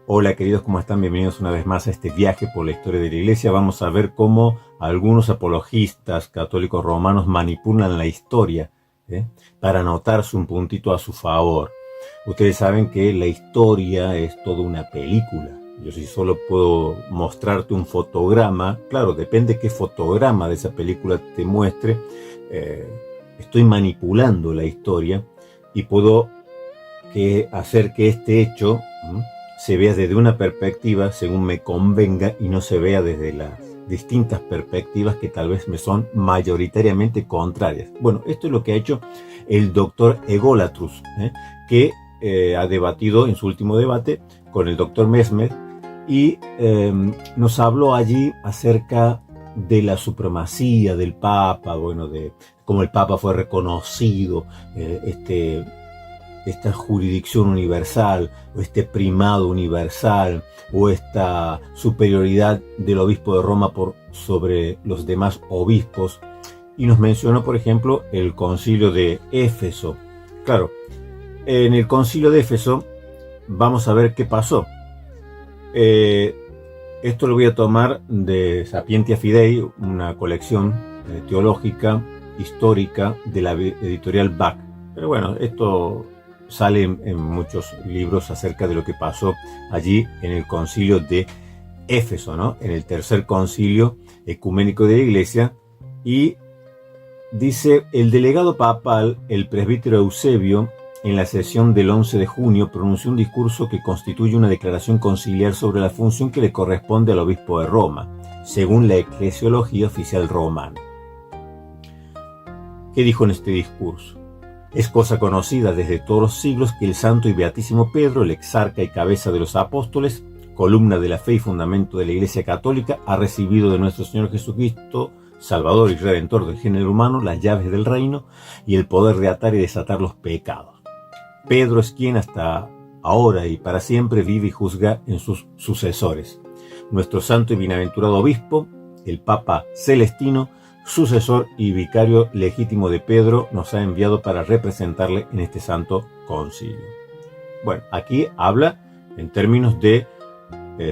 Hola queridos, ¿cómo están? Bienvenidos una vez más a este viaje por la historia de la Iglesia. Vamos a ver cómo algunos apologistas católicos romanos manipulan la historia para anotarse un puntito a su favor. Ustedes saben que la historia es toda una película. Yo si solo puedo mostrarte un fotograma, claro, depende qué fotograma de esa película te muestre, estoy manipulando la historia y puedo hacer que este hecho se vea desde una perspectiva según me convenga y no se vea desde las distintas perspectivas que tal vez me son mayoritariamente contrarias. Bueno, esto es lo que ha hecho el doctor Egolatrus, que ha debatido en su último debate con el doctor Mesmer y nos habló allí acerca de la supremacía del Papa, bueno, de cómo el Papa fue reconocido, esta jurisdicción universal, o este primado universal, o esta superioridad del obispo de Roma sobre los demás obispos. Y nos mencionó, por ejemplo, el concilio de Éfeso. Claro, en el concilio de Éfeso vamos a ver qué pasó. Esto lo voy a tomar de Sapientia Fidei, una colección teológica, histórica, de la editorial Bach. Pero bueno, esto sale en muchos libros acerca de lo que pasó allí en el concilio de Éfeso, ¿no? En el tercer concilio ecuménico de la Iglesia. Y dice: el delegado papal, el presbítero Eusebio, en la sesión del 11 de junio pronunció un discurso que constituye una declaración conciliar sobre la función que le corresponde al obispo de Roma, según la eclesiología oficial romana. ¿Qué dijo en este discurso? Es cosa conocida desde todos los siglos que el santo y beatísimo Pedro, el exarca y cabeza de los apóstoles, columna de la fe y fundamento de la Iglesia Católica, ha recibido de nuestro Señor Jesucristo, Salvador y Redentor del género humano, las llaves del reino y el poder de atar y desatar los pecados. Pedro es quien hasta ahora y para siempre vive y juzga en sus sucesores. Nuestro santo y bienaventurado obispo, el Papa Celestino, sucesor y vicario legítimo de Pedro, nos ha enviado para representarle en este santo concilio. Bueno, aquí habla en términos de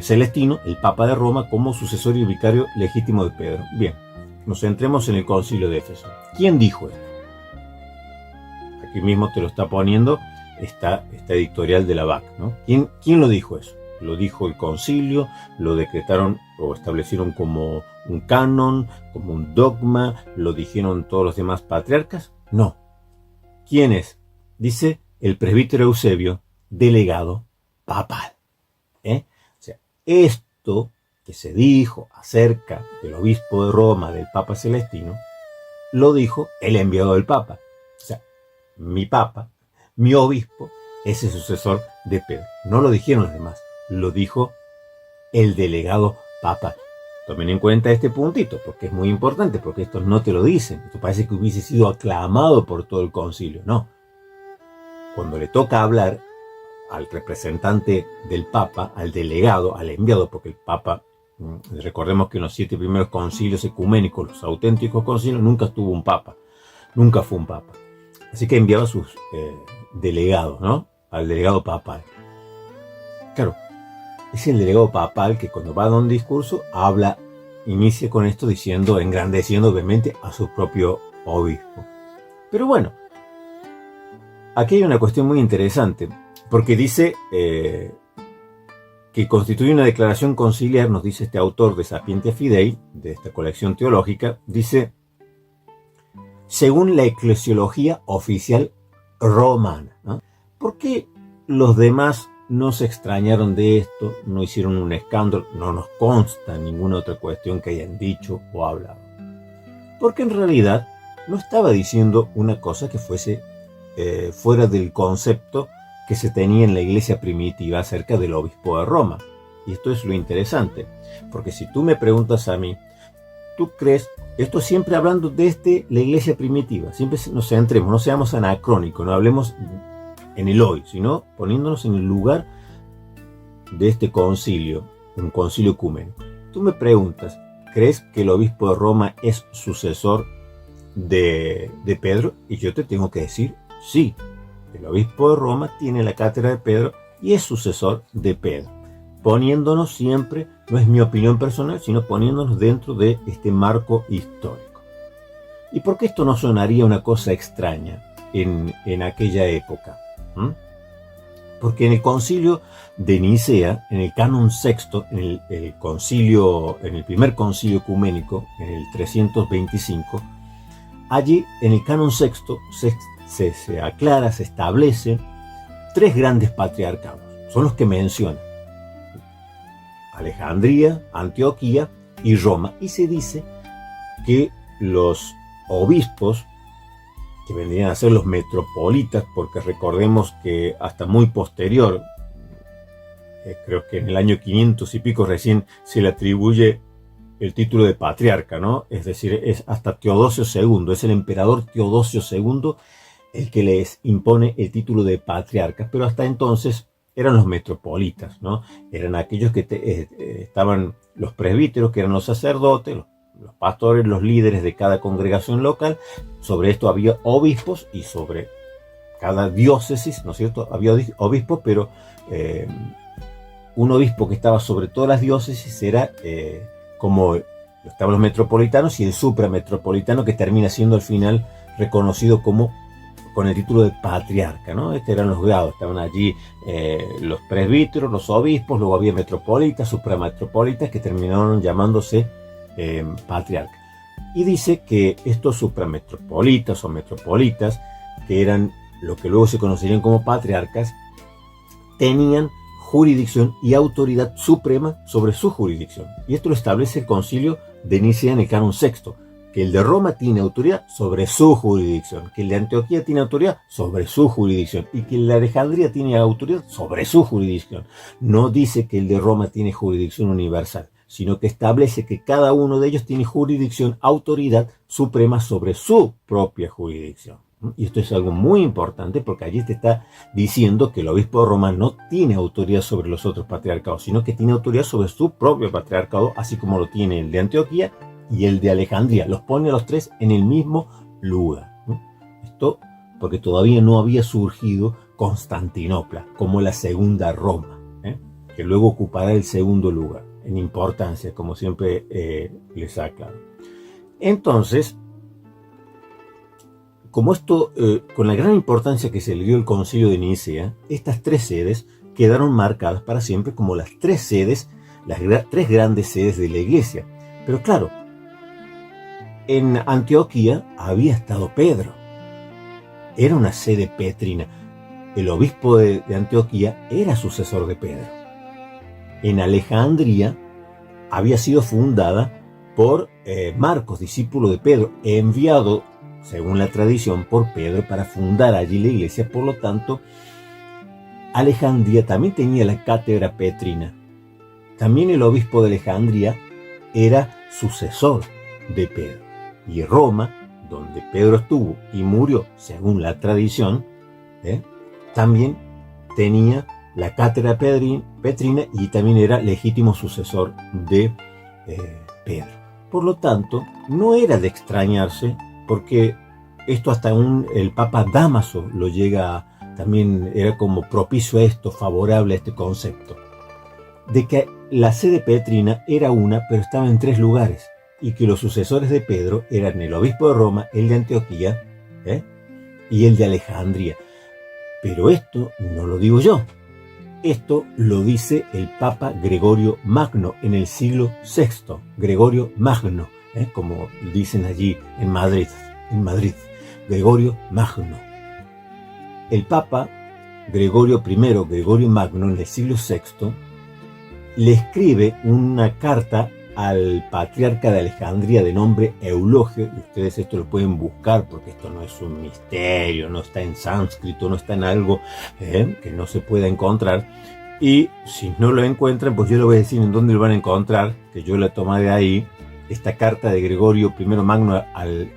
Celestino, el Papa de Roma, como sucesor y vicario legítimo de Pedro. Bien, nos centremos en el concilio de Éfeso. ¿Quién dijo esto? Aquí mismo te lo está poniendo esta editorial de la BAC, ¿no? ¿Quién lo dijo eso? ¿Lo dijo el concilio? ¿Lo decretaron o establecieron como un canon, como un dogma? ¿Lo dijeron todos los demás patriarcas? No. ¿Quién es? Dice el presbítero Eusebio, delegado papal. O sea, esto que se dijo acerca del obispo de Roma, del Papa Celestino, lo dijo el enviado del Papa. O sea, mi Papa, mi obispo, es el sucesor de Pedro. No lo dijeron los demás, lo dijo el delegado papal. Tomen en cuenta este puntito, porque es muy importante, porque esto no te lo dicen. Esto parece que hubiese sido aclamado por todo el concilio. No. Cuando le toca hablar al representante del Papa, al delegado, al enviado, porque el Papa, recordemos que en los 7 primeros concilios ecuménicos, los auténticos concilios, nunca estuvo un Papa. Nunca fue un Papa. Así que enviaba a sus delegados, ¿no? Al delegado papal. Claro, es el delegado papal que cuando va a dar un discurso inicia con esto diciendo, engrandeciendo obviamente a su propio obispo. Pero bueno, aquí hay una cuestión muy interesante, porque dice que constituye una declaración conciliar, nos dice este autor de Sapientia Fidei, de esta colección teológica, dice: según la eclesiología oficial romana, ¿no? ¿Por qué los demás no se extrañaron de esto, no hicieron un escándalo? No nos consta ninguna otra cuestión que hayan dicho o hablado. Porque en realidad no estaba diciendo una cosa que fuese fuera del concepto que se tenía en la iglesia primitiva acerca del obispo de Roma. Y esto es lo interesante, porque si tú me preguntas a mí, ¿tú crees? Esto siempre hablando desde la iglesia primitiva, siempre nos centremos, no seamos anacrónicos, no hablemos en el hoy, sino poniéndonos en el lugar de este concilio, un concilio ecuménico. Tú me preguntas, ¿crees que el obispo de Roma es sucesor de Pedro? Y yo te tengo que decir, sí, el obispo de Roma tiene la cátedra de Pedro y es sucesor de Pedro. poniéndonos siempre, no es mi opinión personal, sino poniéndonos dentro de este marco histórico. ¿Y por qué esto no sonaría una cosa extraña en aquella época? Porque en el concilio de Nicea, en el canon sexto, en el primer concilio ecuménico, en el 325, allí en el canon sexto se aclara, se establece tres grandes patriarcados. Son los que menciona: Alejandría, Antioquía y Roma. Y se dice que los obispos, que vendrían a ser los metropolitas, porque recordemos que hasta muy posterior, creo que en el año 500 y pico recién se le atribuye el título de patriarca, ¿no? Es decir, es hasta Teodosio II, es el emperador Teodosio II el que les impone el título de patriarca, pero hasta entonces eran los metropolitas, ¿no? Eran aquellos que estaban los presbíteros, que eran los sacerdotes, los pastores, los líderes de cada congregación local. Sobre esto había obispos, y sobre cada diócesis, ¿no es cierto?, había obispos, pero un obispo que estaba sobre todas las diócesis era como estaban los metropolitanos, y el suprametropolitano, que termina siendo al final reconocido como con el título de patriarca, ¿no? Estos eran los grados, estaban allí los presbíteros, los obispos, luego había metropolitas, suprametropolitas, que terminaron llamándose patriarca. Y dice que estos suprametropolitas o metropolitas, que eran lo que luego se conocerían como patriarcas, tenían jurisdicción y autoridad suprema sobre su jurisdicción. Y esto lo establece el concilio de Nicea en el canon sexto, que el de Roma tiene autoridad sobre su jurisdicción, que el de Antioquía tiene autoridad sobre su jurisdicción, y que el de Alejandría tiene autoridad sobre su jurisdicción. No dice que el de Roma tiene jurisdicción universal, sino que establece que cada uno de ellos tiene jurisdicción, autoridad suprema sobre su propia jurisdicción. Y esto es algo muy importante, porque allí te está diciendo que el obispo de Roma no tiene autoridad sobre los otros patriarcados, sino que tiene autoridad sobre su propio patriarcado, así como lo tiene el de Antioquía y el de Alejandría. Los pone a los tres en el mismo lugar. Esto porque todavía no había surgido Constantinopla como la segunda Roma, que luego ocupará el segundo lugar en importancia, como siempre les aclaro. Entonces, como esto, con la gran importancia que se le dio el concilio de Nicea, estas tres sedes quedaron marcadas para siempre como las tres sedes, las tres grandes sedes de la iglesia. Pero claro, en Antioquía había estado Pedro. Era una sede petrina. El obispo de Antioquía era sucesor de Pedro. En Alejandría había sido fundada por Marcos, discípulo de Pedro, enviado, según la tradición, por Pedro para fundar allí la iglesia. Por lo tanto, Alejandría también tenía la cátedra petrina. También el obispo de Alejandría era sucesor de Pedro. Y Roma, donde Pedro estuvo y murió, según la tradición, también tenía la cátedra petrina, y también era legítimo sucesor de Pedro. Por lo tanto, no era de extrañarse, porque esto hasta el Papa Dámaso lo llega, también era como propicio a esto, favorable a este concepto, de que la sede petrina era una, pero estaba en tres lugares, y que los sucesores de Pedro eran el obispo de Roma, el de Antioquía y el de Alejandría. Pero esto no lo digo yo. Esto lo dice el Papa Gregorio Magno en el siglo VI. Gregorio Magno, como dicen allí en Madrid. Gregorio Magno. El Papa Gregorio I, Gregorio Magno, en el siglo VI, le escribe una carta al patriarca de Alejandría de nombre Eulogio, y ustedes esto lo pueden buscar, porque esto no es un misterio, no está en sánscrito, no está en algo que no se pueda encontrar. Y si no lo encuentran, pues yo les voy a decir en dónde lo van a encontrar, que yo la tomé de ahí, esta carta de Gregorio I Magno al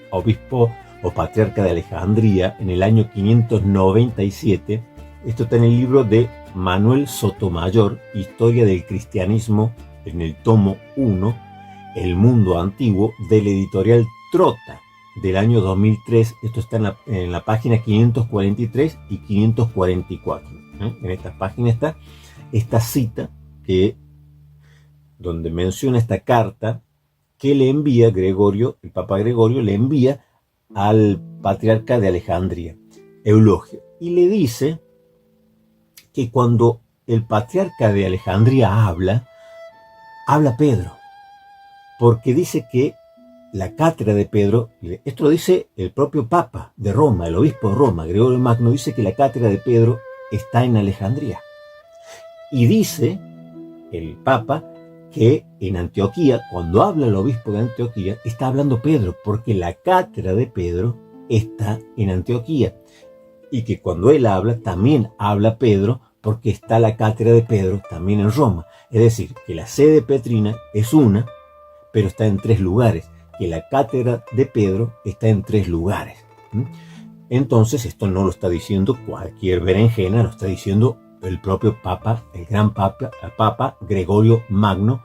obispo o patriarca de Alejandría en el año 597. Esto está en el libro de Manuel Sotomayor, Historia del Cristianismo, en el tomo 1, El Mundo Antiguo, de la editorial Trota, del año 2003. Esto está en la página 543 y 544. En esta página está esta cita donde menciona esta carta que le envía Gregorio, el Papa Gregorio le envía al patriarca de Alejandría, Eulogio, y le dice que cuando el patriarca de Alejandría habla Pedro, porque dice que la cátedra de Pedro, esto lo dice el propio Papa de Roma, el obispo de Roma, Gregorio Magno, dice que la cátedra de Pedro está en Alejandría. Y dice el Papa que en Antioquía, cuando habla el obispo de Antioquía, está hablando Pedro, porque la cátedra de Pedro está en Antioquía. Y que cuando él habla, también habla Pedro, porque está la cátedra de Pedro también en Roma. Es decir, que la sede petrina es una, pero está en 3 lugares. Que la cátedra de Pedro está en 3 lugares. Entonces, esto no lo está diciendo cualquier berenjena, lo está diciendo el propio Papa, el gran Papa, el Papa Gregorio Magno.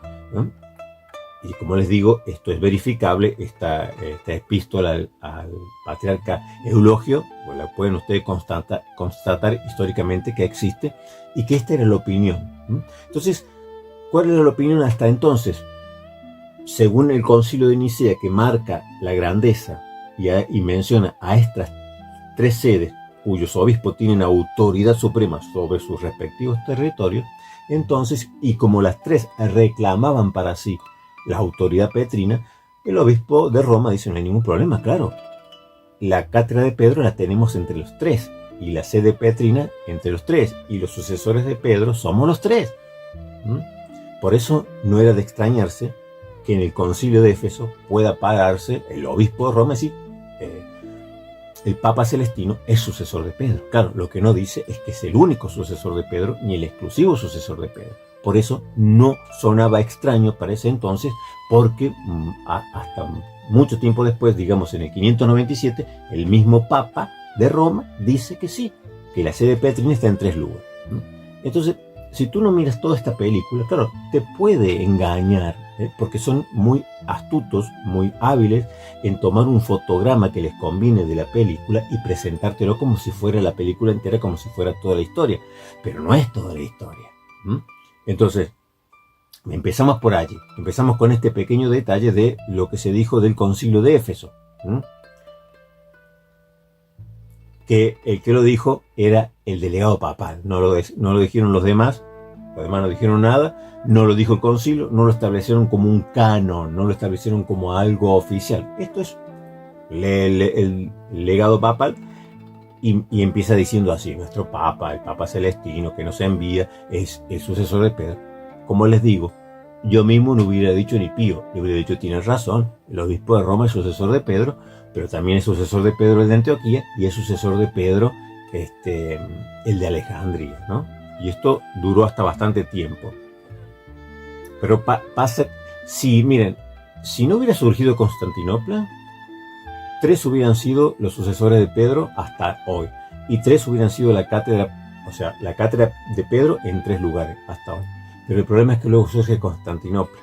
Y como les digo, esto es verificable, esta epístola al patriarca Eulogio, pues la pueden ustedes constatar históricamente que existe y que esta era la opinión. Entonces, ¿cuál era la opinión hasta entonces? Según el Concilio de Nicea, que marca la grandeza y menciona a estas 3 sedes cuyos obispos tienen autoridad suprema sobre sus respectivos territorios, entonces, y como las 3 reclamaban para sí la autoridad petrina, el obispo de Roma dice: no hay ningún problema, claro, la cátedra de Pedro la tenemos entre los 3, y la sede petrina entre los 3, y los sucesores de Pedro somos los 3. Por eso no era de extrañarse que en el concilio de Éfeso pueda pararse el obispo de Roma y decir: el Papa Celestino es sucesor de Pedro. Claro, lo que no dice es que es el único sucesor de Pedro, ni el exclusivo sucesor de Pedro. Por eso no sonaba extraño para ese entonces, porque hasta mucho tiempo después, digamos en el 597, el mismo Papa de Roma dice que sí, que la sede petrina está en 3 lugares. Entonces, si tú no miras toda esta película, claro, te puede engañar, porque son muy astutos, muy hábiles en tomar un fotograma que les conviene de la película y presentártelo como si fuera la película entera, como si fuera toda la historia. Pero no es toda la historia. Entonces, empezamos por allí. Empezamos con este pequeño detalle de lo que se dijo del concilio de Éfeso. Que el que lo dijo era el delegado papal. No lo dijeron los demás no dijeron nada, no lo dijo el concilio, no lo establecieron como un canon, no lo establecieron como algo oficial. Esto es el legado papal. Y empieza diciendo así: nuestro Papa, el Papa Celestino, que nos envía, es el sucesor de Pedro. Como les digo, yo mismo no hubiera dicho ni pío, le hubiera dicho: tienes razón, el obispo de Roma es sucesor de Pedro, pero también es sucesor de Pedro el de Antioquía, y es sucesor de Pedro el de Alejandría, ¿no? Y esto duró hasta bastante tiempo. Pero pasa, miren, si no hubiera surgido Constantinopla, 3 hubieran sido los sucesores de Pedro hasta hoy, y 3 hubieran sido la cátedra, o sea, la cátedra de Pedro en 3 lugares hasta hoy. Pero el problema es que luego surge Constantinopla,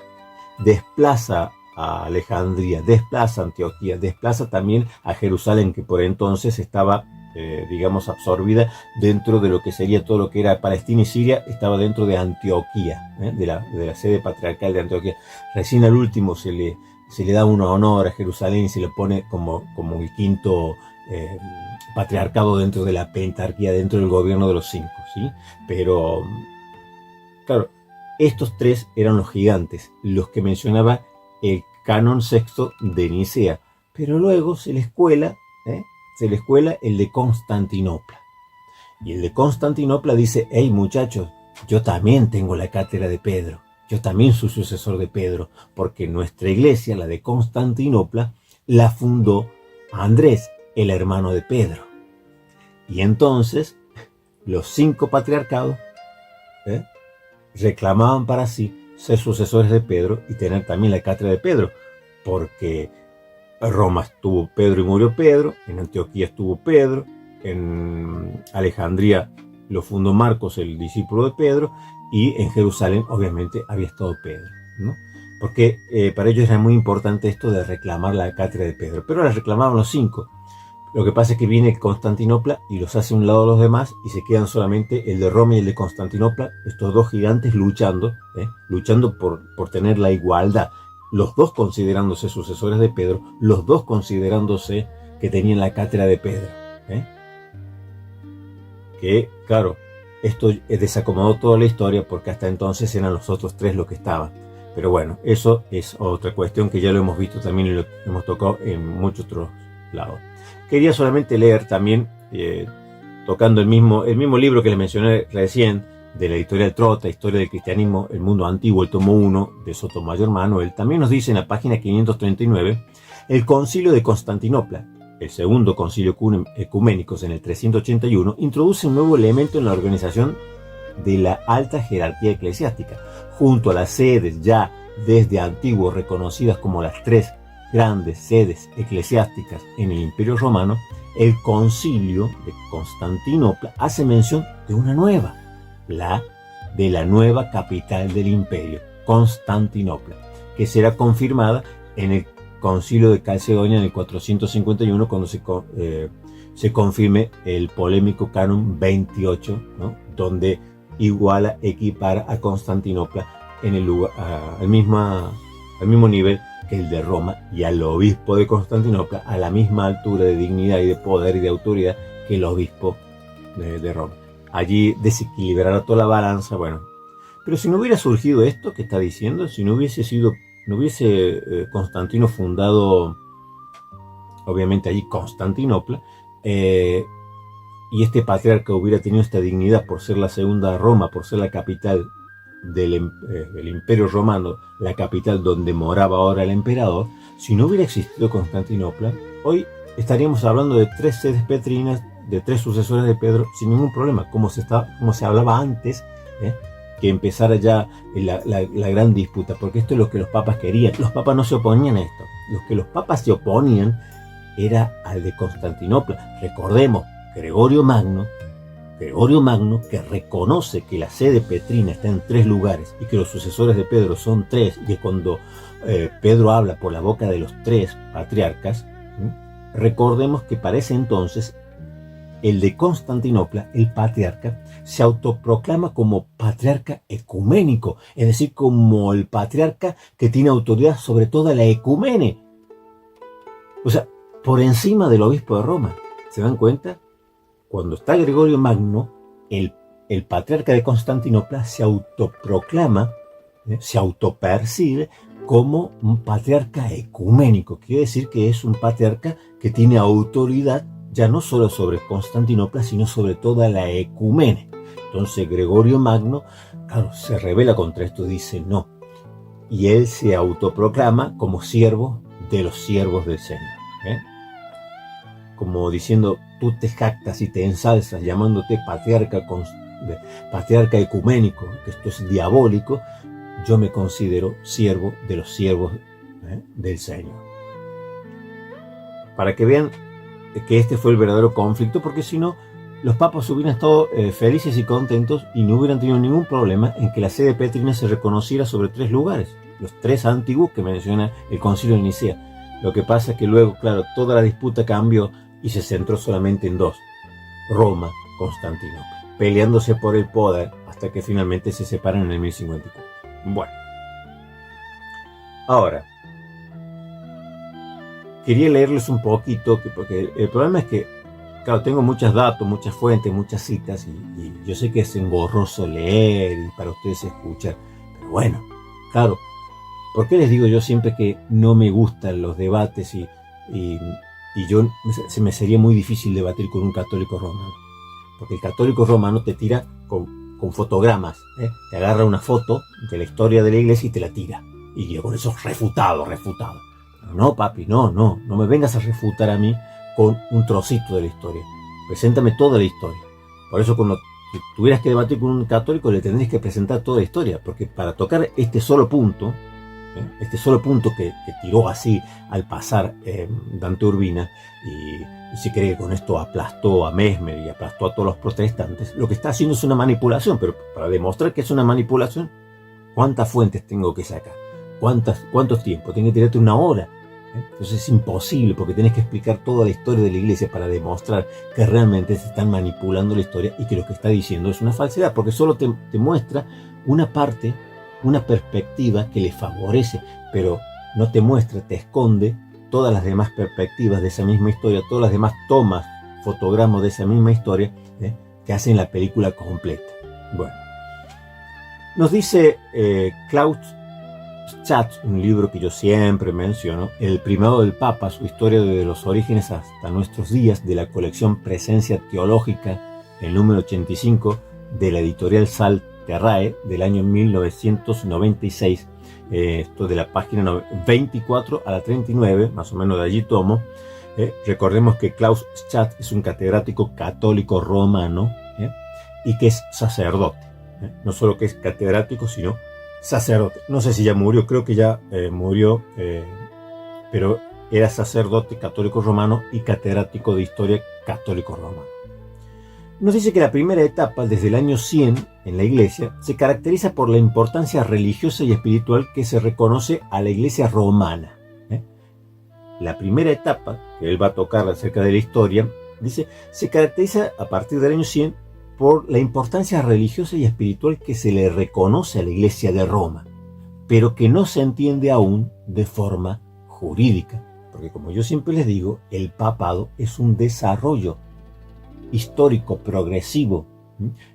desplaza a Alejandría, desplaza a Antioquía, desplaza también a Jerusalén, que por entonces estaba, digamos, absorbida dentro de lo que sería todo lo que era Palestina y Siria, estaba dentro de Antioquía, de la sede patriarcal de Antioquía. Recién al último se le da un honor a Jerusalén y se le pone como el 5º patriarcado dentro de la pentarquía, dentro del gobierno de los 5, ¿sí? Pero, claro, estos 3 eran los gigantes, los que mencionaba el canon sexto de Nicea, pero luego se les cuela el de Constantinopla. Y el de Constantinopla dice: hey muchachos, yo también tengo la cátedra de Pedro. Yo también soy sucesor de Pedro, porque nuestra iglesia, la de Constantinopla, la fundó Andrés, el hermano de Pedro. Y entonces, los 5 patriarcados reclamaban para sí ser sucesores de Pedro y tener también la cátedra de Pedro, porque en Roma estuvo Pedro y murió Pedro, en Antioquía estuvo Pedro, en Alejandría lo fundó Marcos, el discípulo de Pedro, y en Jerusalén obviamente había estado Pedro, ¿no? Porque para ellos era muy importante esto de reclamar la cátedra de Pedro, pero la reclamaban los 5. Lo que pasa es que viene Constantinopla y los hace a un lado a los demás y se quedan solamente el de Roma y el de Constantinopla, estos dos gigantes luchando por tener la igualdad. Los dos considerándose sucesores de Pedro, los dos considerándose que tenían la cátedra de Pedro. Que, claro, esto desacomodó toda la historia porque hasta entonces eran los otros tres los que estaban. Pero bueno, eso es otra cuestión que ya lo hemos visto también y lo hemos tocado en muchos otros lados. Quería solamente leer también, tocando el mismo libro que les mencioné recién, de la editorial Trota, Historia del Cristianismo, el Mundo Antiguo, el tomo 1 de Sotomayor Manuel. También nos dice en la página 539, el Concilio de Constantinopla, el segundo concilio ecuménico en el 381, introduce un nuevo elemento en la organización de la alta jerarquía eclesiástica, junto a las sedes ya desde antiguo reconocidas como las tres grandes sedes eclesiásticas en el Imperio Romano. El Concilio de Constantinopla hace mención de una nueva, de la nueva capital del imperio, Constantinopla, que será confirmada en el Concilio de Calcedonia en el 451, cuando se confirme el polémico Canon 28, ¿no? Donde equipara a Constantinopla en el lugar, al mismo nivel que el de Roma, y al obispo de Constantinopla a la misma altura de dignidad y de poder y de autoridad que el obispo de Roma. Allí desequilibrará toda la balanza. Bueno, pero si no hubiera surgido esto que está diciendo, si no hubiese Constantino fundado, obviamente allí Constantinopla, y este patriarca hubiera tenido esta dignidad por ser la segunda Roma, por ser la capital del Imperio Romano, la capital donde moraba ahora el emperador, si no hubiera existido Constantinopla, hoy estaríamos hablando de tres sedes petrinas, de tres sucesores de Pedro, sin ningún problema, como se hablaba antes, que empezara ya la gran disputa, porque esto es lo que los papas querían. Los papas no se oponían a esto. Los que los papas se oponían era al de Constantinopla. Recordemos, Gregorio Magno, que reconoce que la sede petrina está en tres lugares y que los sucesores de Pedro son tres, y que cuando Pedro habla por la boca de los tres patriarcas, recordemos que para ese entonces el de Constantinopla, el patriarca, se autoproclama como patriarca ecuménico, es decir, como el patriarca que tiene autoridad sobre toda la ecumene. O sea, por encima del obispo de Roma. ¿Se dan cuenta? Cuando está Gregorio Magno, el patriarca de Constantinopla se autoproclama, se autopercibe como un patriarca ecuménico. Quiere decir que es un patriarca que tiene autoridad ya no solo sobre Constantinopla, sino sobre toda la ecumene. Entonces Gregorio Magno, claro, se rebela contra esto, dice no. Y él se autoproclama como siervo de los siervos del Señor. Como diciendo, tú te jactas y te ensalzas llamándote patriarca ecuménico, que esto es diabólico. Yo me considero siervo de los siervos del Señor. Para que vean que este fue el verdadero conflicto, porque si no, los papas hubieran estado felices y contentos y no hubieran tenido ningún problema en que la sede petrina se reconociera sobre tres lugares, los tres antiguos que menciona el Concilio de Nicea. Lo que pasa es que luego, claro, toda la disputa cambió y se centró solamente en dos, Roma, Constantinopla, peleándose por el poder hasta que finalmente se separan en el 1054. Bueno, ahora quería leerles un poquito, porque el problema es que, claro, tengo muchos datos, muchas fuentes, muchas citas, y yo sé que es engorroso leer y para ustedes escuchar, pero bueno, claro, ¿por qué les digo yo siempre que no me gustan los debates y se me sería muy difícil debatir con un católico romano? Porque el católico romano te tira con fotogramas, te agarra una foto de la historia de la iglesia y te la tira, y con eso refutado. No, papi, no me vengas a refutar a mí con un trocito de la historia. Preséntame toda la historia. Por eso cuando tuvieras que debatir con un católico le tendrías que presentar toda la historia, porque para tocar este solo punto que tiró así al pasar Dante Urbina, y si cree que con esto aplastó a Mesmer y aplastó a todos los protestantes, lo que está haciendo es una manipulación, pero para demostrar que es una manipulación, ¿cuántas fuentes tengo que sacar? ¿Cuántos tiempos? Tengo que tirarte una hora Entonces es imposible, porque tenés que explicar toda la historia de la iglesia para demostrar que realmente se están manipulando la historia y que lo que está diciendo es una falsedad, porque solo te muestra una parte, una perspectiva que le favorece, pero no te muestra, te esconde todas las demás perspectivas de esa misma historia, todas las demás tomas, fotogramas de esa misma historia, que hacen la película completa. Bueno, nos dice Klaus Schatz, un libro que yo siempre menciono, El primado del Papa, su historia desde los orígenes hasta nuestros días, de la colección Presencia Teológica, el número 85 de la editorial Sal Terrae del año 1996. Esto de la página 24 a la 39, más o menos de allí tomo. Recordemos que Klaus Schatz es un catedrático católico romano y que es sacerdote. No solo que es catedrático, sino sacerdote. No sé si ya murió, creo que ya murió, pero era sacerdote católico romano y catedrático de historia católico romano. Nos dice que la primera etapa, desde el año 100 en la iglesia, se caracteriza por la importancia religiosa y espiritual que se reconoce a la iglesia romana. La primera etapa, que él va a tocar acerca de la historia, dice, se caracteriza a partir del año 100 por la importancia religiosa y espiritual que se le reconoce a la Iglesia de Roma, pero que no se entiende aún de forma jurídica, porque como yo siempre les digo, el papado es un desarrollo histórico, progresivo,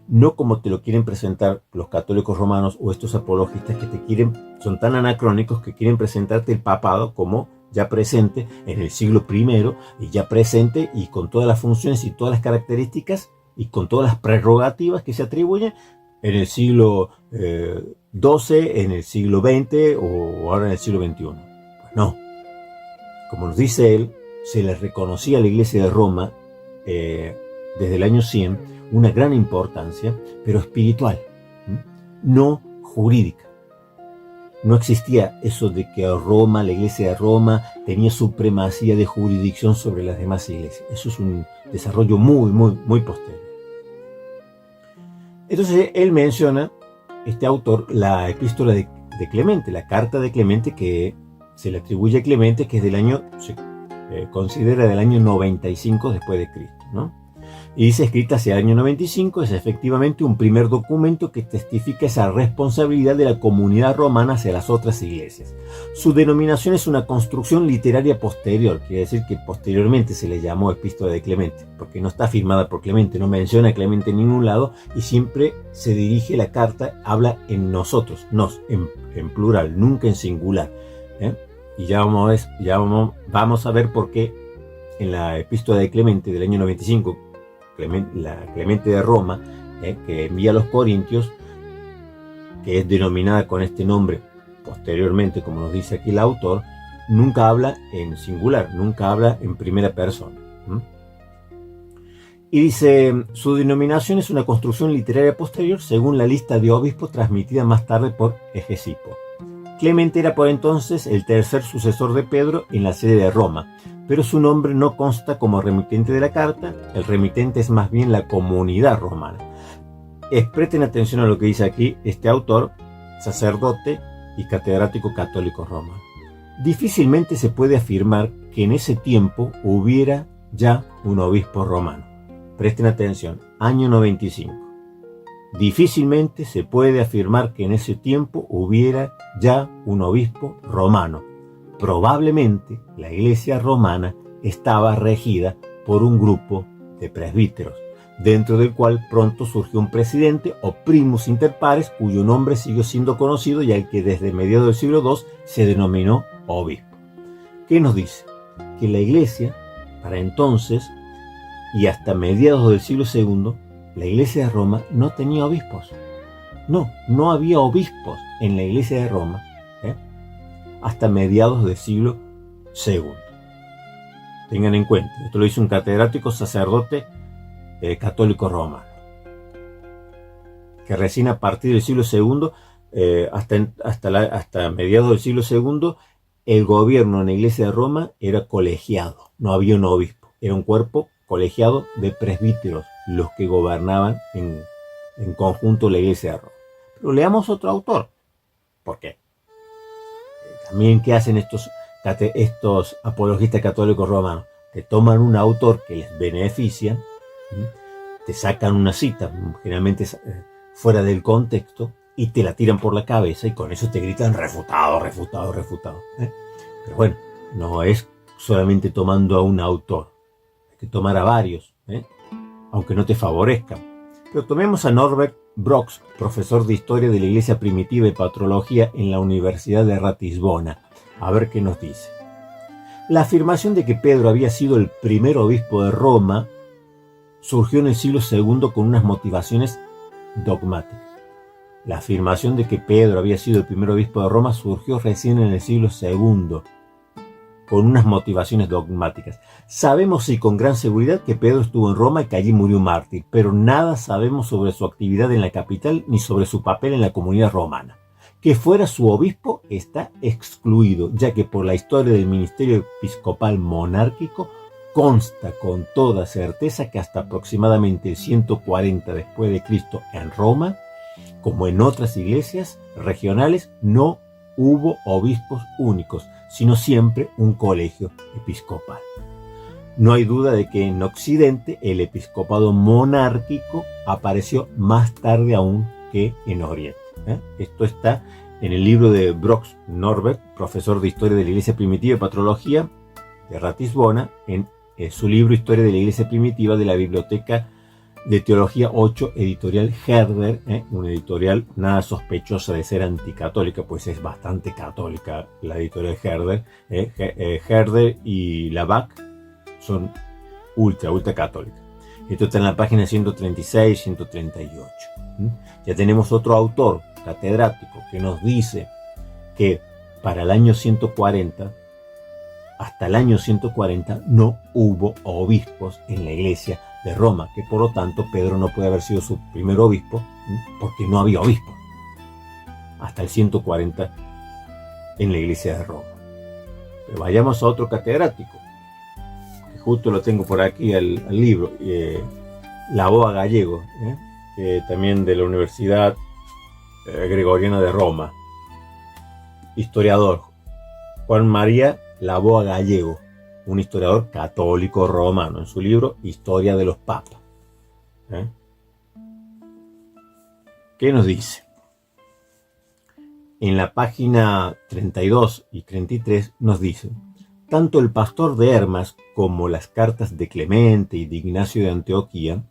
no como te lo quieren presentar los católicos romanos o estos apologistas que son tan anacrónicos que quieren presentarte el papado como ya presente en el siglo I y ya presente y con todas las funciones y todas las características y con todas las prerrogativas que se atribuyen en el siglo XII, en el siglo XX o ahora en el siglo XXI. Pues no. Como nos dice él, se le reconocía a la Iglesia de Roma desde el año 100 una gran importancia, pero espiritual, no jurídica. No existía eso de que Roma, la Iglesia de Roma, tenía supremacía de jurisdicción sobre las demás iglesias. Eso es un desarrollo muy posterior. Entonces él menciona, este autor, la epístola de Clemente, la carta de Clemente que se le atribuye a Clemente, que es del año, se considera del año 95 después de Cristo, ¿no? Y dice, escrita hacia el año 95, es efectivamente un primer documento que testifica esa responsabilidad de la comunidad romana hacia las otras iglesias. Su denominación es una construcción literaria posterior, quiere decir que posteriormente se le llamó epístola de Clemente, porque no está firmada por Clemente, no menciona a Clemente en ningún lado y siempre se dirige la carta, habla en nosotros, nos, en plural, nunca en singular. Y ya vamos a ver por qué en la epístola de Clemente del año 95, la Clemente de Roma, que envía a los Corintios, que es denominada con este nombre posteriormente, como nos dice aquí el autor, nunca habla en singular, nunca habla en primera persona. Y dice, su denominación es una construcción literaria posterior según la lista de obispos transmitida más tarde por Hegesipo. Clemente era por entonces el tercer sucesor de Pedro en la sede de Roma, pero su nombre no consta como remitente de la carta, el remitente es más bien la comunidad romana. Presten atención a lo que dice aquí este autor, sacerdote y catedrático católico romano. Difícilmente se puede afirmar que en ese tiempo hubiera ya un obispo romano. Presten atención, año 95. Difícilmente se puede afirmar que en ese tiempo hubiera ya un obispo romano. Probablemente la iglesia romana estaba regida por un grupo de presbíteros, dentro del cual pronto surgió un presidente o primus inter pares cuyo nombre siguió siendo conocido y al que desde mediados del siglo II se denominó obispo. ¿Qué nos dice? Que la iglesia, para entonces y hasta mediados del siglo II, la iglesia de Roma no tenía obispos. No había obispos en la iglesia de Roma hasta mediados del siglo II. Tengan en cuenta, esto lo hizo un catedrático sacerdote católico romano, que recién a partir del siglo II, hasta mediados del siglo II, el gobierno en la iglesia de Roma era colegiado, no había un obispo, era un cuerpo colegiado de presbíteros, los que gobernaban en conjunto la iglesia de Roma. Pero leamos otro autor. ¿Por qué? También, ¿qué hacen estos estos apologistas católicos romanos te toman un autor que les beneficia, te sacan una cita, generalmente fuera del contexto, y te la tiran por la cabeza y con eso te gritan refutado, refutado, refutado. Pero bueno, no es solamente tomando a un autor, hay que tomar a varios, aunque no te favorezcan. Pero tomemos a Norbert Brox, profesor de Historia de la Iglesia Primitiva y Patrología en la Universidad de Ratisbona, a ver qué nos dice. La afirmación de que Pedro había sido el primer obispo de Roma surgió en el siglo II con unas motivaciones dogmáticas. La afirmación de que Pedro había sido el primer obispo de Roma surgió recién en el siglo II con unas motivaciones dogmáticas. Sabemos sí con gran seguridad que Pedro estuvo en Roma y que allí murió mártir, pero nada sabemos sobre su actividad en la capital ni sobre su papel en la comunidad romana. Que fuera su obispo está excluido, ya que por la historia del ministerio episcopal monárquico consta con toda certeza que hasta aproximadamente el 140 después de Cristo en Roma, como en otras iglesias regionales, no hubo obispos únicos, sino siempre un colegio episcopal. No hay duda de que en Occidente el episcopado monárquico apareció más tarde aún que en Oriente. Esto está en el libro de Brox Norbert, profesor de Historia de la Iglesia Primitiva y Patrología de Ratisbona, en su libro Historia de la Iglesia Primitiva de la Biblioteca de Teología 8, editorial Herder, una editorial nada sospechosa de ser anticatólica, pues es bastante católica la editorial Herder. Herder y Labac son ultra católicas. Esto está en la página 136, 138. Ya tenemos otro autor catedrático que nos dice que para el año 140, hasta el año 140, no hubo obispos en la iglesia de Roma, que por lo tanto Pedro no puede haber sido su primer obispo, porque no había obispo hasta el 140 en la iglesia de Roma. Pero vayamos a otro catedrático, que justo lo tengo por aquí, el libro, Laboa Gallego, también de la Universidad Gregoriana de Roma, historiador, Juan María Laboa Gallego, un historiador católico romano, en su libro Historia de los Papas. ¿Qué nos dice? En la página 32 y 33 nos dice: tanto el Pastor de Hermas como las cartas de Clemente y de Ignacio de Antioquía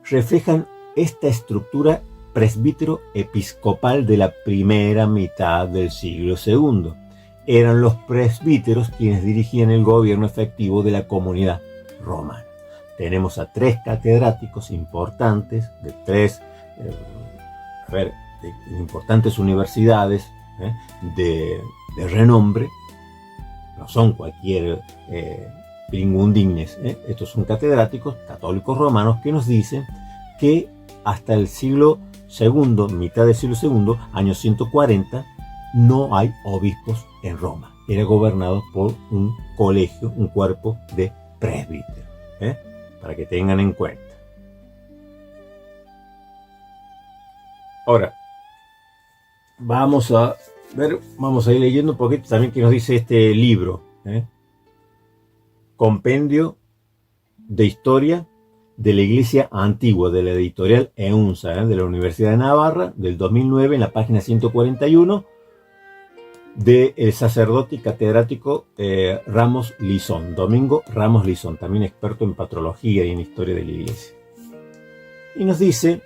reflejan esta estructura presbítero episcopal de la primera mitad del siglo II. Eran los presbíteros quienes dirigían el gobierno efectivo de la comunidad romana. Tenemos a tres catedráticos importantes de tres de importantes universidades de renombre. No son cualquier pringundines. Estos son catedráticos católicos romanos que nos dicen que hasta el siglo II, mitad del siglo II, año 140, no hay obispos en Roma. Era gobernado por un colegio, un cuerpo de presbíteros, para que tengan en cuenta. Ahora, vamos a ir leyendo un poquito también qué nos dice este libro, Compendio de Historia de la Iglesia Antigua, de la editorial EUNSA, de la Universidad de Navarra, del 2009, en la página 141, del sacerdote y catedrático Ramos Lizón, Domingo Ramos Lizón, también experto en patrología y en historia de la Iglesia. Y nos dice,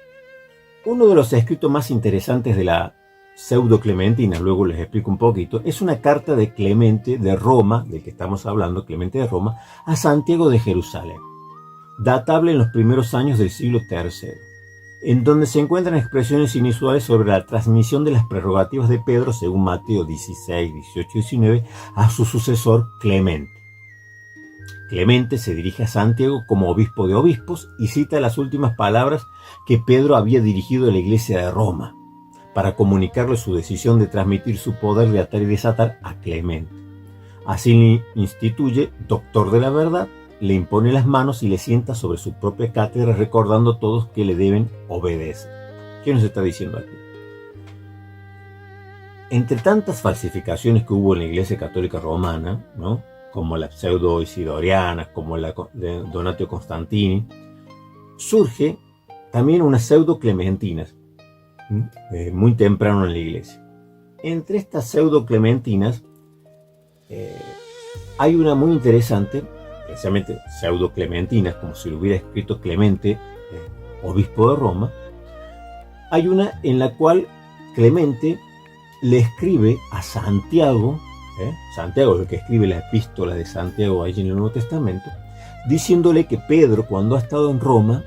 uno de los escritos más interesantes de la pseudo Clementina, luego les explico un poquito, es una carta de Clemente de Roma, del que estamos hablando, Clemente de Roma, a Santiago de Jerusalén, datable en los primeros años del siglo III, en donde se encuentran expresiones inusuales sobre la transmisión de las prerrogativas de Pedro, según Mateo 16, 18 y 19, a su sucesor Clemente. Clemente se dirige a Santiago como obispo de obispos y cita las últimas palabras que Pedro había dirigido a la iglesia de Roma, para comunicarle su decisión de transmitir su poder de atar y desatar a Clemente. Así le instituye doctor de la verdad, le impone las manos y le sienta sobre su propia cátedra, recordando a todos que le deben obedecer. ¿Qué nos está diciendo aquí? Entre tantas falsificaciones que hubo en la Iglesia Católica Romana, ¿no?, como la pseudo-isidoriana, como la de Donatio Constantini, surge también unas pseudo-clementinas, muy temprano en la Iglesia. Entre estas pseudo-clementinas hay una muy interesante, precisamente pseudo-clementinas, como si lo hubiera escrito Clemente, obispo de Roma. Hay una en la cual Clemente le escribe a Santiago, Santiago es el que escribe la epístola de Santiago allí en el Nuevo Testamento, diciéndole que Pedro, cuando ha estado en Roma,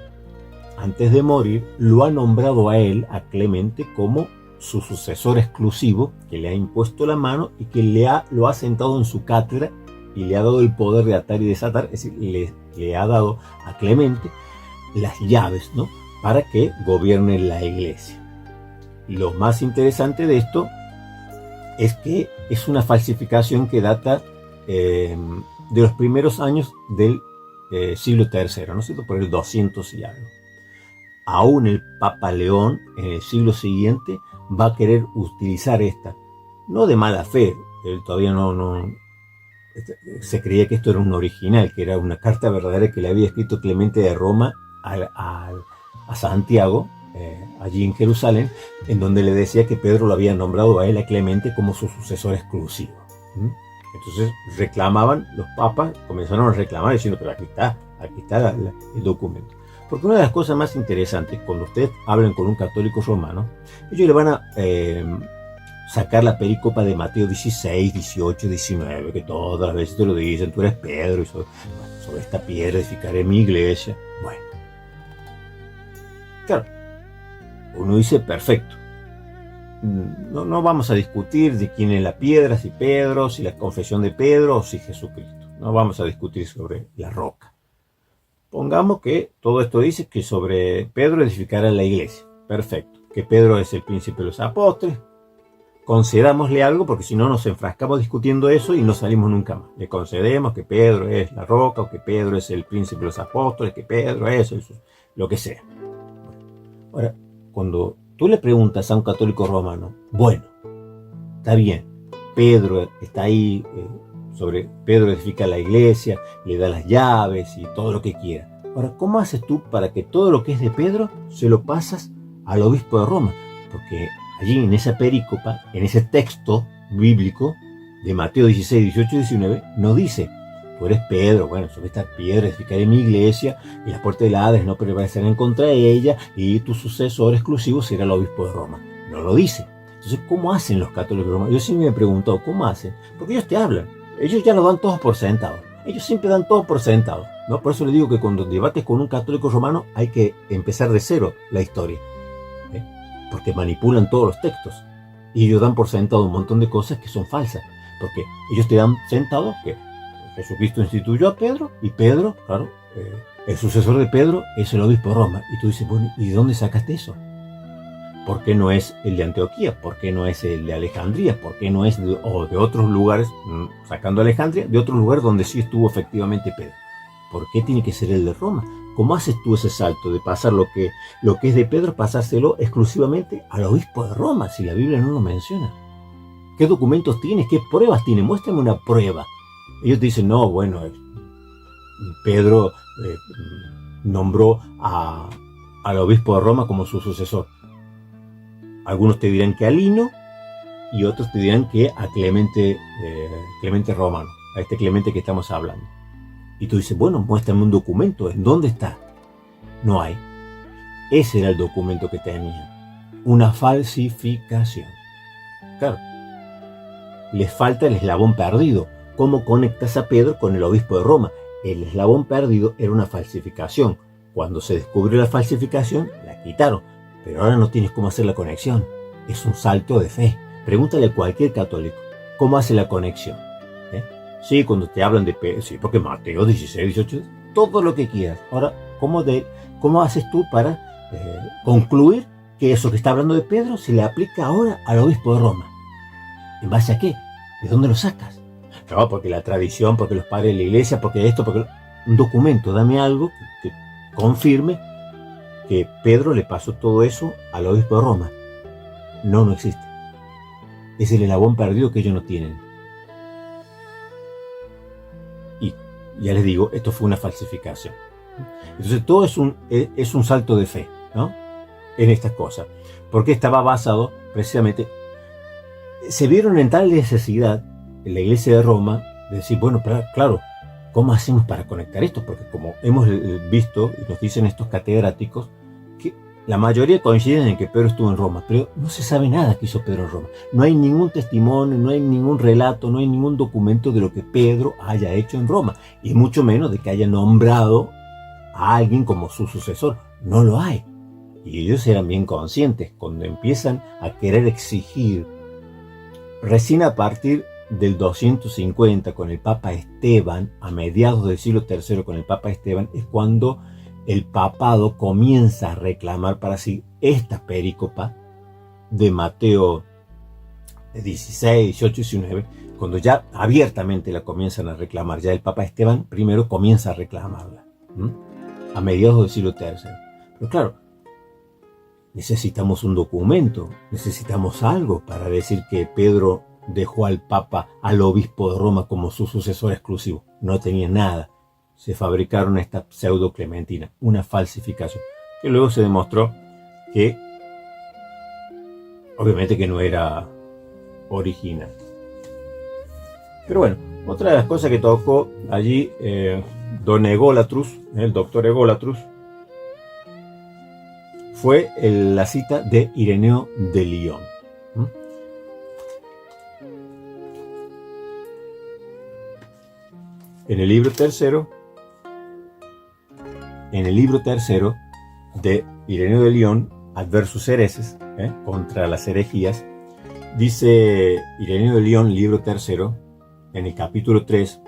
antes de morir, lo ha nombrado a él, a Clemente, como su sucesor exclusivo, que le ha impuesto la mano y que lo ha sentado en su cátedra y le ha dado el poder de atar y desatar, es decir, le ha dado a Clemente las llaves, ¿no?, para que gobierne la Iglesia. Lo más interesante de esto es que es una falsificación que data de los primeros años del siglo III, ¿no es cierto?, por el 200 y algo. Aún el Papa León, en el siglo siguiente, va a querer utilizar esta, no de mala fe, él todavía no se creía que esto era un original, que era una carta verdadera que le había escrito Clemente de Roma a Santiago, allí en Jerusalén, en donde le decía que Pedro lo había nombrado a él, a Clemente, como su sucesor exclusivo. Entonces reclamaban, los papas comenzaron a reclamar diciendo, pero aquí está el documento. Porque una de las cosas más interesantes, cuando ustedes hablan con un católico romano, ellos le van a sacar la pericopa de Mateo 16, 18, 19, que todas las veces te lo dicen, tú eres Pedro, y sobre esta piedra edificaré mi iglesia. Bueno, claro, uno dice, perfecto. No vamos a discutir de quién es la piedra, si Pedro, si la confesión de Pedro o si Jesucristo. No vamos a discutir sobre la roca. Pongamos que todo esto dice que sobre Pedro edificará la iglesia. Perfecto. Que Pedro es el príncipe de los apóstoles. Concedámosle algo, porque si no nos enfrascamos discutiendo eso y no salimos nunca más. Le concedemos que Pedro es la roca, o que Pedro es el príncipe de los apóstoles, que Pedro es lo que sea. Ahora, cuando tú le preguntas a un católico romano, bueno, está bien, Pedro está ahí, sobre Pedro edifica la iglesia, le da las llaves y todo lo que quiera. Ahora, ¿cómo haces tú para que todo lo que es de Pedro se lo pasas al obispo de Roma? Porque allí en esa perícopa, en ese texto bíblico de Mateo 16, 18 y 19, no dice, tú eres Pedro, bueno, sobre esta piedra edificaré mi iglesia y las puertas del Hades no prevalecerán en contra de ella y tu sucesor exclusivo será el obispo de Roma. No lo dice. Entonces, ¿cómo hacen los católicos romanos? Yo sí me he preguntado, ¿cómo hacen? Porque ellos te hablan. Ellos ya lo dan todos por sentado. Ellos siempre dan todo por sentado, ¿no? Por eso le digo que cuando debates con un católico romano hay que empezar de cero la historia, porque manipulan todos los textos y ellos dan por sentado un montón de cosas que son falsas, porque ellos te dan sentado que Jesucristo instituyó a Pedro y Pedro, claro, el sucesor de Pedro es el obispo de Roma. Y tú dices, bueno, ¿y de dónde sacaste eso? ¿Por qué no es el de Antioquía? ¿Por qué no es el de Alejandría? ¿Por qué no es de otros lugares, sacando Alejandría, de otros lugares donde sí estuvo efectivamente Pedro? ¿Por qué tiene que ser el de Roma? ¿Cómo haces tú ese salto de pasar lo que es de Pedro, pasárselo exclusivamente al obispo de Roma, si la Biblia no lo menciona? ¿Qué documentos tienes? ¿Qué pruebas tienes? Muéstrame una prueba. Ellos te dicen, no, bueno, Pedro nombró al obispo de Roma como su sucesor. Algunos te dirán que a Lino y otros te dirán que a Clemente Romano, a este Clemente que estamos hablando. Y tú dices, bueno, muéstrame un documento, ¿en dónde está? No hay. Ese era el documento que tenían. Una falsificación. Claro. Les falta el eslabón perdido. ¿Cómo conectas a Pedro con el obispo de Roma? El eslabón perdido era una falsificación. Cuando se descubrió la falsificación, la quitaron. Pero ahora no tienes cómo hacer la conexión. Es un salto de fe. Pregúntale a cualquier católico, ¿cómo hace la conexión? Sí, cuando te hablan de Pedro, sí, porque Mateo 16, 18, todo lo que quieras. Ahora, ¿cómo haces tú para concluir que eso que está hablando de Pedro se le aplica ahora al obispo de Roma? ¿En base a qué? ¿De dónde lo sacas? No, porque la tradición, porque los padres de la iglesia, porque esto, porque un documento, dame algo que confirme que Pedro le pasó todo eso al obispo de Roma. No existe. es el eslabón perdido que ellos no tienen. Y ya les digo, esto fue una falsificación. Entonces todo es un salto de fe, ¿no? En estas cosas. Porque estaba basado precisamente... Se vieron en tal necesidad en la iglesia de Roma de decir, bueno, pero claro, ¿cómo hacemos para conectar esto? Porque como hemos visto, y nos dicen estos catedráticos, que la mayoría coinciden en que Pedro estuvo en Roma, pero no se sabe nada que hizo Pedro en Roma. No hay ningún testimonio, no hay ningún relato, no hay ningún documento de lo que Pedro haya hecho en Roma, y mucho menos de que haya nombrado a alguien como su sucesor. No lo hay. Y ellos eran bien conscientes cuando empiezan a querer exigir, recién a partir del 250 con el Papa Esteban, a mediados del siglo III con el Papa Esteban, es cuando el papado comienza a reclamar para sí esta perícopa de Mateo 16, 18 y 19, cuando ya abiertamente la comienzan a reclamar. Ya el Papa Esteban primero comienza a reclamarla, a mediados del siglo III. Pero claro, necesitamos un documento, necesitamos algo para decir que Pedro dejó al Papa, al obispo de Roma como su sucesor exclusivo. No tenía nada. Se fabricaron esta pseudo clementina, una falsificación, que luego se demostró que obviamente que no era original. Pero bueno, otra de las cosas que tocó allí don Egolatrus, el doctor Egolatrus, fue la cita de Ireneo de Lyon. En el libro tercero de Ireneo de Lyon, Adversus Hereses, contra las herejías, dice Ireneo de Lyon, libro tercero, en el capítulo 3,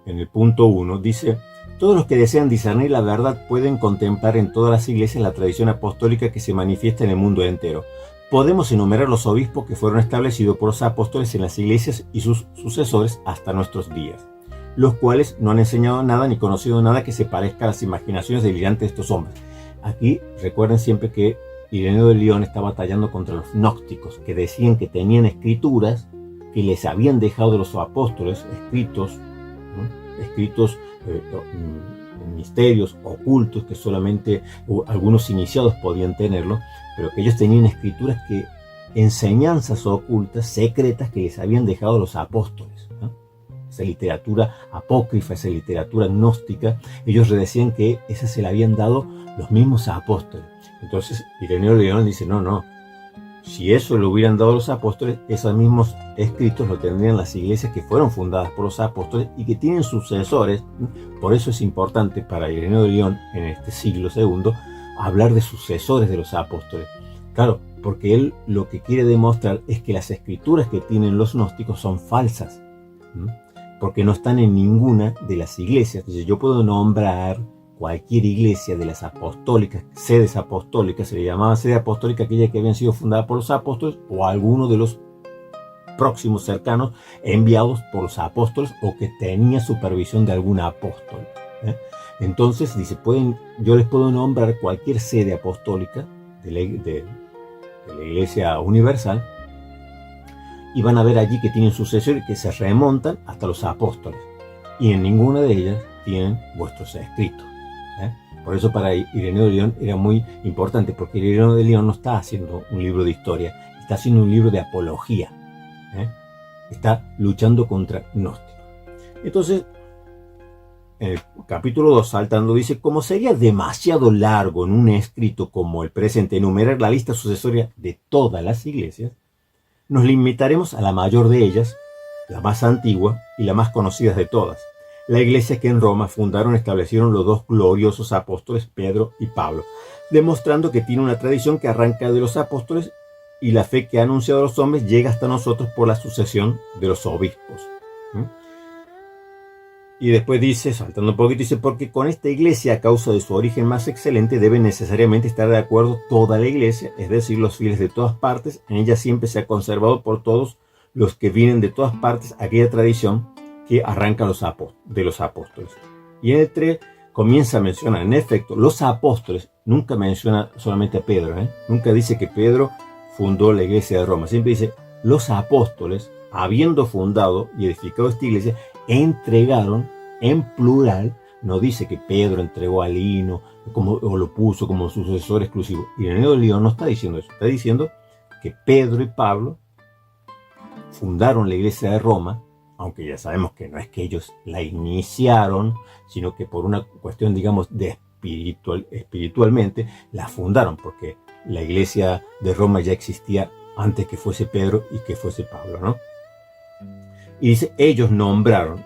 en el punto 1, dice: todos los que desean discernir la verdad pueden contemplar en todas las iglesias la tradición apostólica que se manifiesta en el mundo entero. Podemos enumerar los obispos que fueron establecidos por los apóstoles en las iglesias y sus sucesores hasta nuestros días, los cuales no han enseñado nada ni conocido nada que se parezca a las imaginaciones delirantes de estos hombres. Aquí recuerden siempre que Ireneo de Lyon está batallando contra los gnósticos, que decían que tenían escrituras que les habían dejado los apóstoles, escritos misterios ocultos que solamente algunos iniciados podían tenerlo, pero que ellos tenían escrituras que, enseñanzas ocultas, secretas que les habían dejado los apóstoles, ¿no? Esa literatura apócrifa, esa literatura gnóstica, ellos decían que esa se la habían dado los mismos apóstoles. Entonces Ireneo de Lyon dice, no, si eso lo hubieran dado los apóstoles, esos mismos escritos lo tendrían las iglesias que fueron fundadas por los apóstoles y que tienen sucesores. Por eso es importante para Ireneo de Lyon, en este siglo II, hablar de sucesores de los apóstoles. Claro, porque él lo que quiere demostrar es que las escrituras que tienen los gnósticos son falsas, porque no están en ninguna de las iglesias. Entonces yo puedo nombrar cualquier iglesia de las apostólicas, sedes apostólicas, se le llamaba sede apostólica aquella que habían sido fundadas por los apóstoles o alguno de los próximos cercanos enviados por los apóstoles o que tenía supervisión de algún apóstol. Entonces dice, yo les puedo nombrar cualquier sede apostólica de la Iglesia Universal y van a ver allí que tienen sucesores que se remontan hasta los apóstoles y en ninguna de ellas tienen vuestros escritos. Por eso para Ireneo de Lyon era muy importante, porque Ireneo de Lyon no está haciendo un libro de historia, está haciendo un libro de apología, está luchando contra gnósticos. Entonces, en el capítulo 2, saltando, dice: como sería demasiado largo en un escrito como el presente enumerar la lista sucesoria de todas las iglesias, nos limitaremos a la mayor de ellas, la más antigua y la más conocida de todas, la iglesia que en Roma fundaron y establecieron los dos gloriosos apóstoles Pedro y Pablo, demostrando que tiene una tradición que arranca de los apóstoles y la fe que ha anunciado a los hombres llega hasta nosotros por la sucesión de los obispos. Y después dice, saltando un poquito, dice: porque con esta iglesia, a causa de su origen más excelente, debe necesariamente estar de acuerdo toda la iglesia, es decir, los fieles de todas partes. En ella siempre se ha conservado por todos los que vienen de todas partes aquella tradición que arranca de los apóstoles. Y en el 3 comienza a mencionar, en efecto, los apóstoles. Nunca menciona solamente a Pedro, nunca dice que Pedro fundó la iglesia de Roma, siempre dice los apóstoles, habiendo fundado y edificado esta iglesia, entregaron en plural. No dice que Pedro entregó a Lino o lo puso como sucesor exclusivo. Ireneo de León no está diciendo eso. Está diciendo que Pedro y Pablo fundaron la iglesia de Roma, aunque ya sabemos que no es que ellos la iniciaron, sino que por una cuestión, digamos, de espiritualmente, la fundaron, porque la iglesia de Roma ya existía antes que fuese Pedro y que fuese Pablo, ¿no? Y dice, ellos nombraron,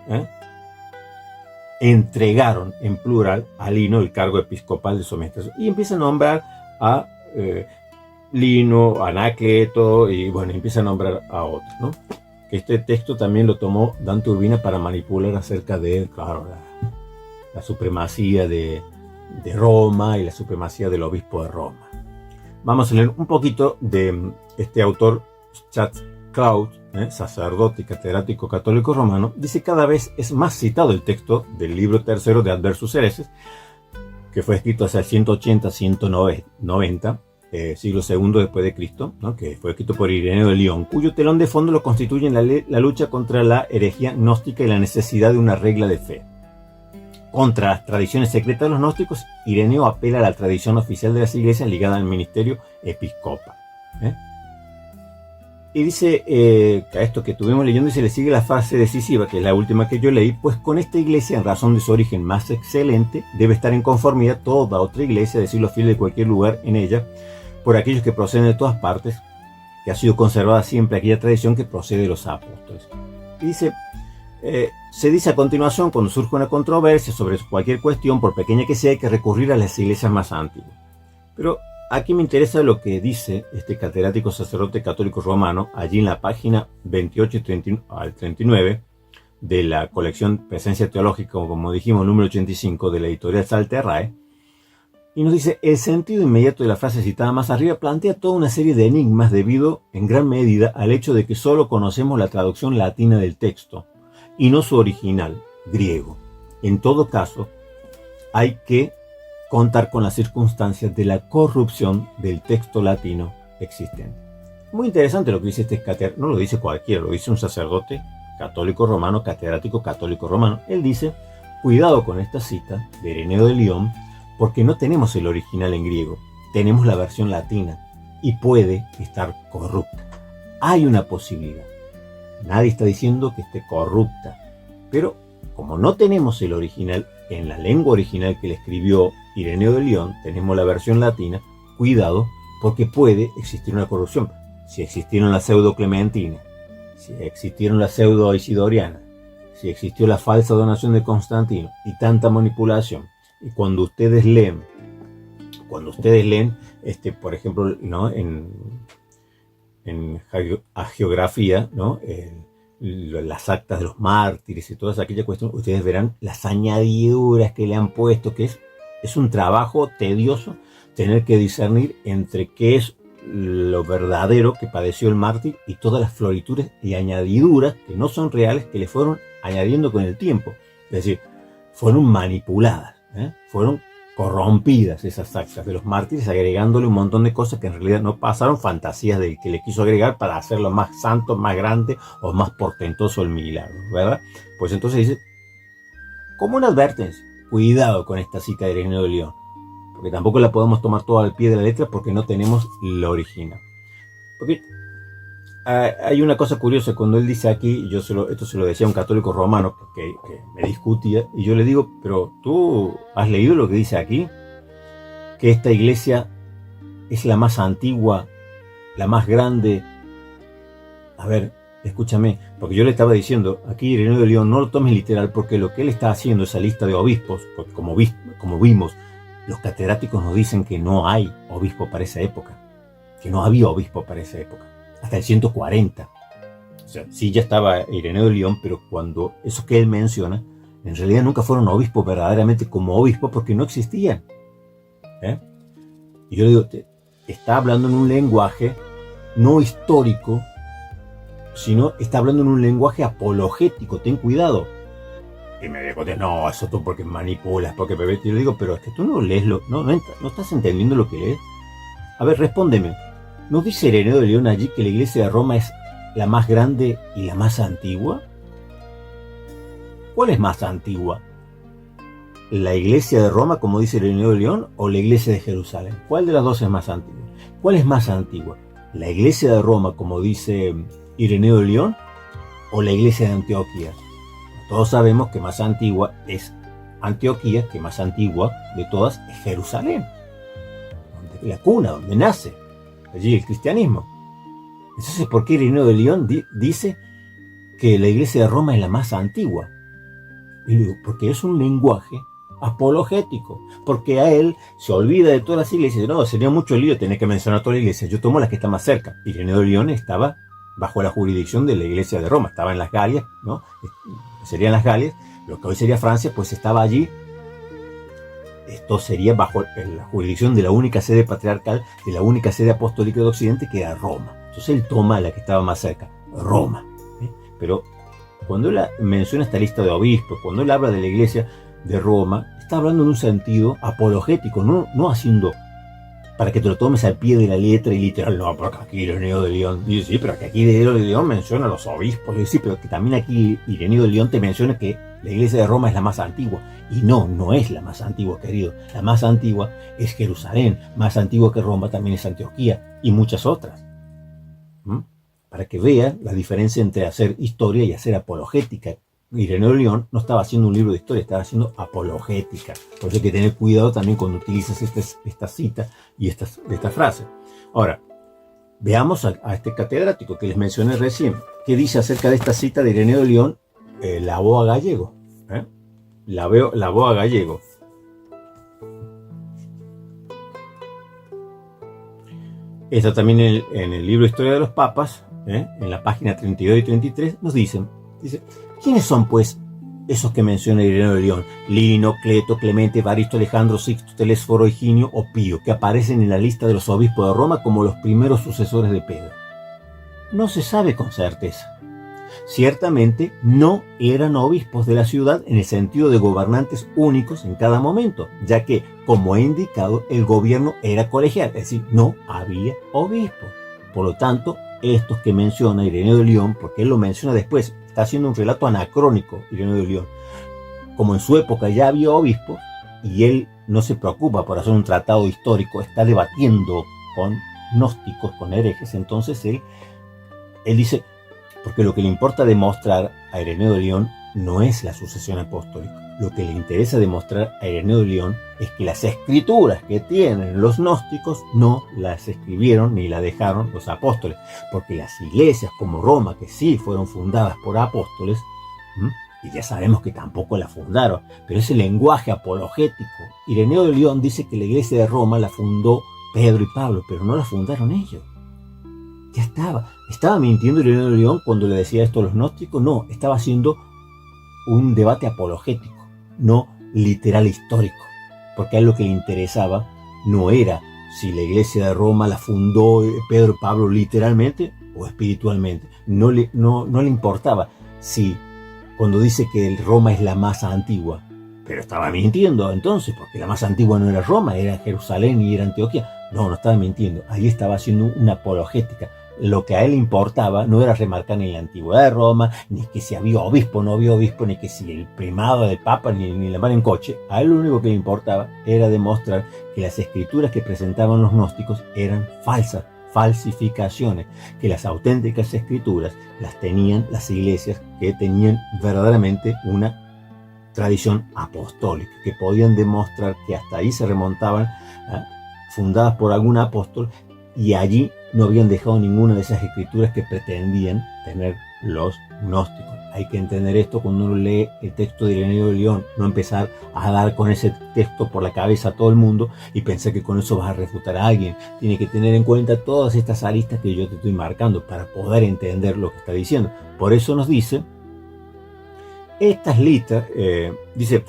entregaron en plural a Lino el cargo episcopal de su administración. Y empieza a nombrar a Lino, a Anacleto, y bueno, empieza a nombrar a otros, ¿no? Este texto también lo tomó Dante Urbina para manipular acerca de, claro, la supremacía de Roma y la supremacía del obispo de Roma. Vamos a leer un poquito de este autor, Chaz-Claude, sacerdote y catedrático católico romano. Dice: cada vez es más citado el texto del libro tercero de Adversus Hereses, que fue escrito hacia el 180-190, siglo II después de Cristo, ¿no? Que fue escrito por Ireneo de León, cuyo telón de fondo lo constituye la lucha contra la herejía gnóstica y la necesidad de una regla de fe. Contra las tradiciones secretas de los gnósticos, Ireneo apela a la tradición oficial de las iglesias ligada al ministerio episcopal. Y dice que a esto que estuvimos leyendo, y se le sigue la frase decisiva, que es la última que yo leí: pues con esta iglesia, en razón de su origen más excelente, debe estar en conformidad toda otra iglesia, es decir, los fieles de cualquier lugar en ella, por aquellos que proceden de todas partes, que ha sido conservada siempre aquella tradición que procede de los apóstoles. Y dice, se dice a continuación, cuando surge una controversia sobre cualquier cuestión, por pequeña que sea, hay que recurrir a las iglesias más antiguas. Pero aquí me interesa lo que dice este catedrático sacerdote católico romano, allí en la página 28 al 39 de la colección Presencia Teológica, como dijimos, número 85 de la editorial Salterrae, y nos dice: el sentido inmediato de la frase citada más arriba plantea toda una serie de enigmas debido en gran medida al hecho de que solo conocemos la traducción latina del texto y no su original, griego. En todo caso, hay que contar con las circunstancias de la corrupción del texto latino existente. Muy interesante lo que dice este catedrático, no lo dice cualquiera, lo dice un sacerdote católico romano, catedrático católico romano. Él dice: cuidado con esta cita de Ireneo de León, porque no tenemos el original en griego, tenemos la versión latina y puede estar corrupta. Hay una posibilidad. Nadie está diciendo que esté corrupta, pero como no tenemos el original en la lengua original que le escribió Ireneo de León, tenemos la versión latina. Cuidado, porque puede existir una corrupción. Si existieron la pseudo clementina, si existieron la pseudo isidoriana, si existió la falsa donación de Constantino y tanta manipulación, y cuando ustedes leen, por ejemplo, ¿no? en hagiografía, ¿no? Las actas de los mártires y todas aquellas cuestiones, ustedes verán las añadiduras que le han puesto, que es un trabajo tedioso tener que discernir entre qué es lo verdadero que padeció el mártir y todas las florituras y añadiduras que no son reales, que le fueron añadiendo con el tiempo. Es decir, fueron manipuladas, fueron corrompidas esas actas de los mártires, agregándole un montón de cosas que en realidad no pasaron, fantasías del que le quiso agregar para hacerlo más santo, más grande o más portentoso el milagro, ¿verdad? Pues entonces dice, como una advertencia, cuidado con esta cita de Ireneo de León, porque tampoco la podemos tomar toda al pie de la letra porque no tenemos la original. Porque hay una cosa curiosa cuando él dice aquí, esto se lo decía a un católico romano que me discutía, y yo le digo: pero tú has leído lo que dice aquí, que esta iglesia es la más antigua, la más grande. A ver, escúchame, porque yo le estaba diciendo aquí, Ireneo de León, no lo tomes literal, porque lo que él está haciendo, esa lista de obispos, porque como vimos, los catedráticos nos dicen que no hay obispo para esa época, que no había obispo para esa época, hasta el 140. O sea, sí ya estaba Ireneo de León, pero cuando esos que él menciona, en realidad nunca fueron obispos verdaderamente como obispos porque no existían. Y yo le digo, está hablando en un lenguaje no histórico, sino está hablando en un lenguaje apologético, ten cuidado. Y me dijo, no, eso tú porque manipulas, porque bebés. Y yo le digo, pero es que tú no lees, no estás entendiendo lo que lees. A ver, respóndeme. ¿No dice Ireneo de León allí que la iglesia de Roma es la más grande y la más antigua? ¿Cuál es más antigua? ¿La iglesia de Roma, como dice Ireneo de León, o la iglesia de Jerusalén? ¿Cuál de las dos es más antigua? ¿Cuál es más antigua? ¿La iglesia de Roma, como dice Ireneo de León, o la iglesia de Antioquía? Todos sabemos que más antigua es Antioquía, que más antigua de todas es Jerusalén, donde la cuna, donde nace allí el cristianismo. Entonces, ¿por qué Ireneo de León dice que la iglesia de Roma es la más antigua? Y digo, porque es un lenguaje apologético, porque a él se olvida de todas las iglesias. No, sería mucho lío tener que mencionar todas las iglesias. Yo tomo las que están más cerca. Ireneo de León estaba bajo la jurisdicción de la iglesia de Roma, estaba en las Galias, ¿no? Serían las Galias, lo que hoy sería Francia, pues estaba allí. Esto sería bajo la jurisdicción de la única sede patriarcal, de la única sede apostólica de Occidente, que era Roma. Entonces él toma la que estaba más cerca, Roma. Pero cuando él menciona esta lista de obispos, cuando él habla de la iglesia de Roma, está hablando en un sentido apologético, no haciendo para que te lo tomes al pie de la letra y literal. No, porque aquí Ireneo de León dice, sí, pero que aquí Ireneo de León menciona a los obispos. Dice, sí, pero que también aquí Ireneo de León te menciona que la iglesia de Roma es la más antigua. Y no es la más antigua, querido. La más antigua es Jerusalén. Más antigua que Roma también es Antioquía y muchas otras. Para que vean la diferencia entre hacer historia y hacer apologética. Ireneo de León no estaba haciendo un libro de historia, estaba haciendo apologética. Por eso hay que tener cuidado también cuando utilizas esta cita y esta frase. Ahora, veamos a este catedrático que les mencioné recién. ¿Qué dice acerca de esta cita de Ireneo de León? Laboa Gallego. Laboa Gallego. Esto también en el libro Historia de los Papas, en la página 32 y 33, nos dice, ¿quiénes son, pues, esos que menciona Ireneo de León? Lino, Cleto, Clemente, Evaristo, Alejandro, Sixto, Telésforo, Higinio o Pío, que aparecen en la lista de los obispos de Roma como los primeros sucesores de Pedro. No se sabe con certeza. Ciertamente no eran obispos de la ciudad en el sentido de gobernantes únicos en cada momento, ya que, como he indicado, el gobierno era colegial, es decir, no había obispos. Por lo tanto, estos que menciona Ireneo de León, porque él lo menciona después, está haciendo un relato anacrónico, Ireneo de León. Como en su época ya había obispos, y él no se preocupa por hacer un tratado histórico, está debatiendo con gnósticos, con herejes, entonces él dice, porque lo que le importa demostrar a Ireneo de León no es la sucesión apostólica. Lo que le interesa demostrar a Ireneo de León es que las escrituras que tienen los gnósticos no las escribieron ni las dejaron los apóstoles, porque las iglesias como Roma, que sí fueron fundadas por apóstoles, y ya sabemos que tampoco la fundaron, pero ese lenguaje apologético. Ireneo de León dice que la iglesia de Roma la fundó Pedro y Pablo, pero no la fundaron ellos. Ya estaba mintiendo Ireneo de León cuando le decía esto a los gnósticos. No, estaba haciendo un debate apologético, no literal histórico, porque a él lo que le interesaba no era si la iglesia de Roma la fundó Pedro y Pablo literalmente o espiritualmente. No le importaba si cuando dice que Roma es la más antigua, pero estaba mintiendo entonces, porque la más antigua no era Roma, era Jerusalén y era Antioquía. No estaba mintiendo, ahí estaba haciendo una apologética. Lo que a él importaba no era remarcar ni la antigüedad de Roma, ni que si había obispo o no había obispo, ni que si el primado del Papa, ni la mano en coche. A él lo único que le importaba era demostrar que las escrituras que presentaban los gnósticos eran falsas, falsificaciones, que las auténticas escrituras las tenían las iglesias que tenían verdaderamente una tradición apostólica, que podían demostrar que hasta ahí se remontaban, fundadas por algún apóstol, y allí no habían dejado ninguna de esas escrituras que pretendían tener los gnósticos. Hay que entender esto cuando uno lee el texto de Ireneo de León, no empezar a dar con ese texto por la cabeza a todo el mundo y pensar que con eso vas a refutar a alguien. Tiene que tener en cuenta todas estas aristas que yo te estoy marcando para poder entender lo que está diciendo. Por eso nos dice, estas listas, dice,